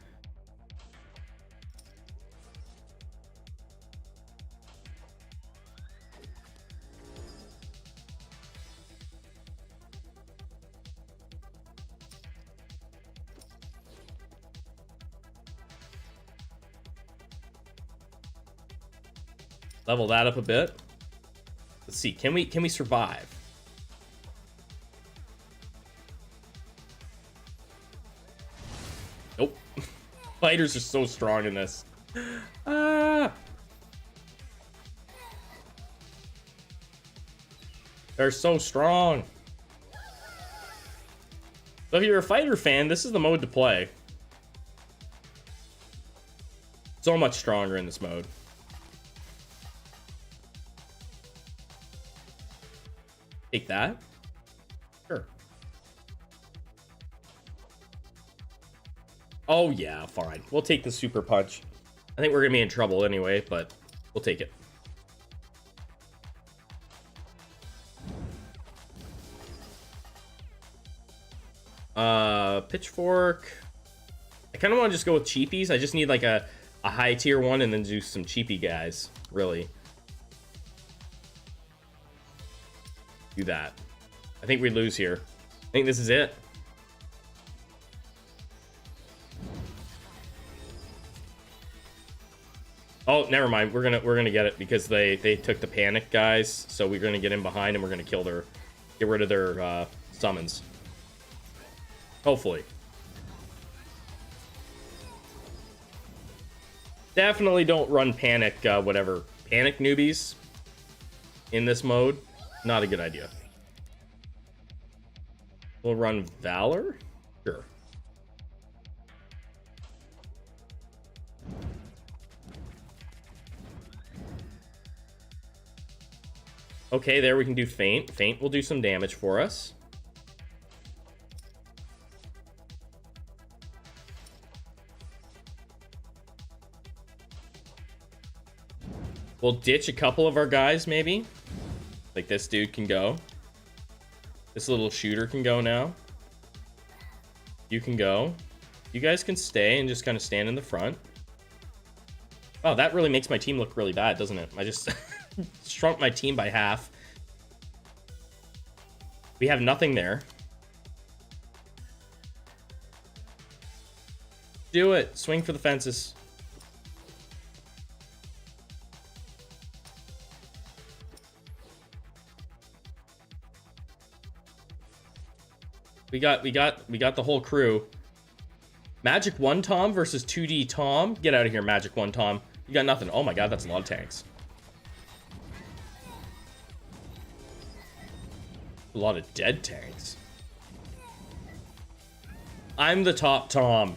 Level that up a bit. Let's see. Can we survive? Nope. Fighters are so strong in this. They're so strong. So if you're a fighter fan, this is the mode to play. So much stronger in this mode. Take that. Sure. Oh yeah, fine. We'll take the super punch. I think we're gonna be in trouble anyway, but we'll take it. Pitchfork. I kind of want to just go with cheapies. I just need like a high tier one and then do some cheapy guys, really. Do that. I think we lose here. I think this is it. Oh, never mind. We're gonna get it because they took the panic guys, so we're gonna get in behind and we're gonna kill their, get rid of their summons. Hopefully. Definitely don't run panic whatever panic newbies in this mode. Not a good idea. We'll run Valor? Sure. Okay, there we can do Feint. Feint will do some damage for us. We'll ditch a couple of our guys, maybe. Like this dude can go. This little shooter can go now. You can go. You guys can stay and just kind of stand in the front. Wow, that really makes my team look really bad, doesn't it? I just shrunk my team by half. We have nothing there. Do it. Swing for the fences. We got the whole crew. Magic 1 Tom versus 2D Tom. Get out of here, Magic 1 Tom. You got nothing. Oh my god, that's a lot of tanks. A lot of dead tanks. I'm the top Tom.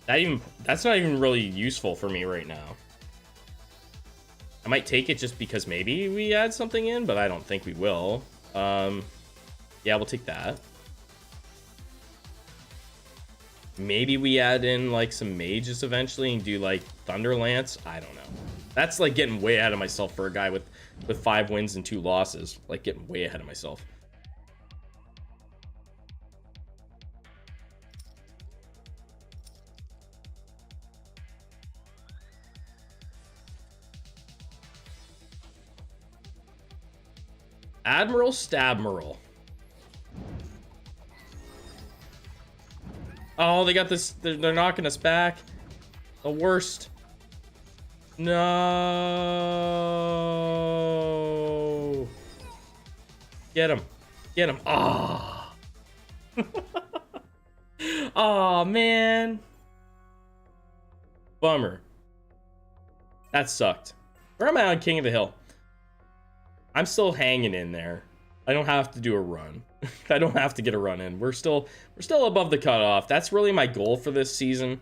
That's not even really useful for me right now. I might take it just because maybe we add something in, but I don't think we will. Yeah, we'll take that. Maybe we add in like some mages eventually and do like Thunderlance. I don't know. That's like getting way ahead of myself for a guy with 5 wins and 2 losses. Like getting way ahead of myself. Admiral Stabmiral. Oh, they got this. They're knocking us back. The worst. No. Get him. Get him. Ah. Oh. Oh, man. Bummer. That sucked. Where am I on King of the Hill? I'm still hanging in there. I don't have to do a run. I don't have to get a run in. We're still above the cutoff. That's really my goal for this season,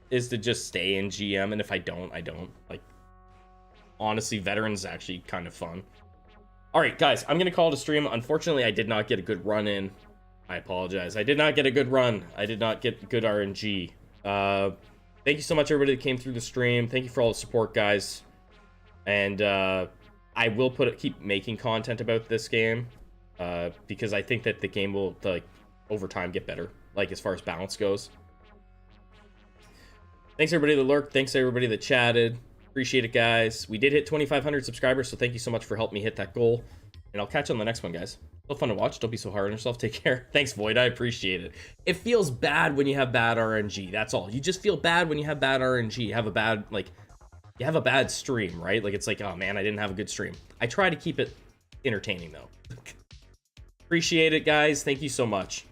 is to just stay in GM. And if I don't, I don't. Like, honestly, veterans is actually kind of fun. All right, guys, I'm gonna call it a stream. Unfortunately, I did not get a good run in. I apologize. I did not get a good run. I did not get good RNG. Thank you so much, everybody that came through the stream. Thank you for all the support, guys. And I will keep making content about this game, because I think that the game will, like, over time get better, like as far as balance goes. Thanks everybody that lurked. Thanks everybody that chatted. Appreciate it, guys. We did hit 2,500 subscribers, so thank you so much for helping me hit that goal. And I'll catch you on the next one, guys. Still fun to watch. Don't be so hard on yourself. Take care. Thanks, Void. I appreciate it. It feels bad when you have bad RNG. That's all. You just feel bad when you have bad RNG. You have a bad, like, you have a bad stream, right? Like, it's like, oh man, I didn't have a good stream. I try to keep it entertaining though. Appreciate it, guys. Thank you so much.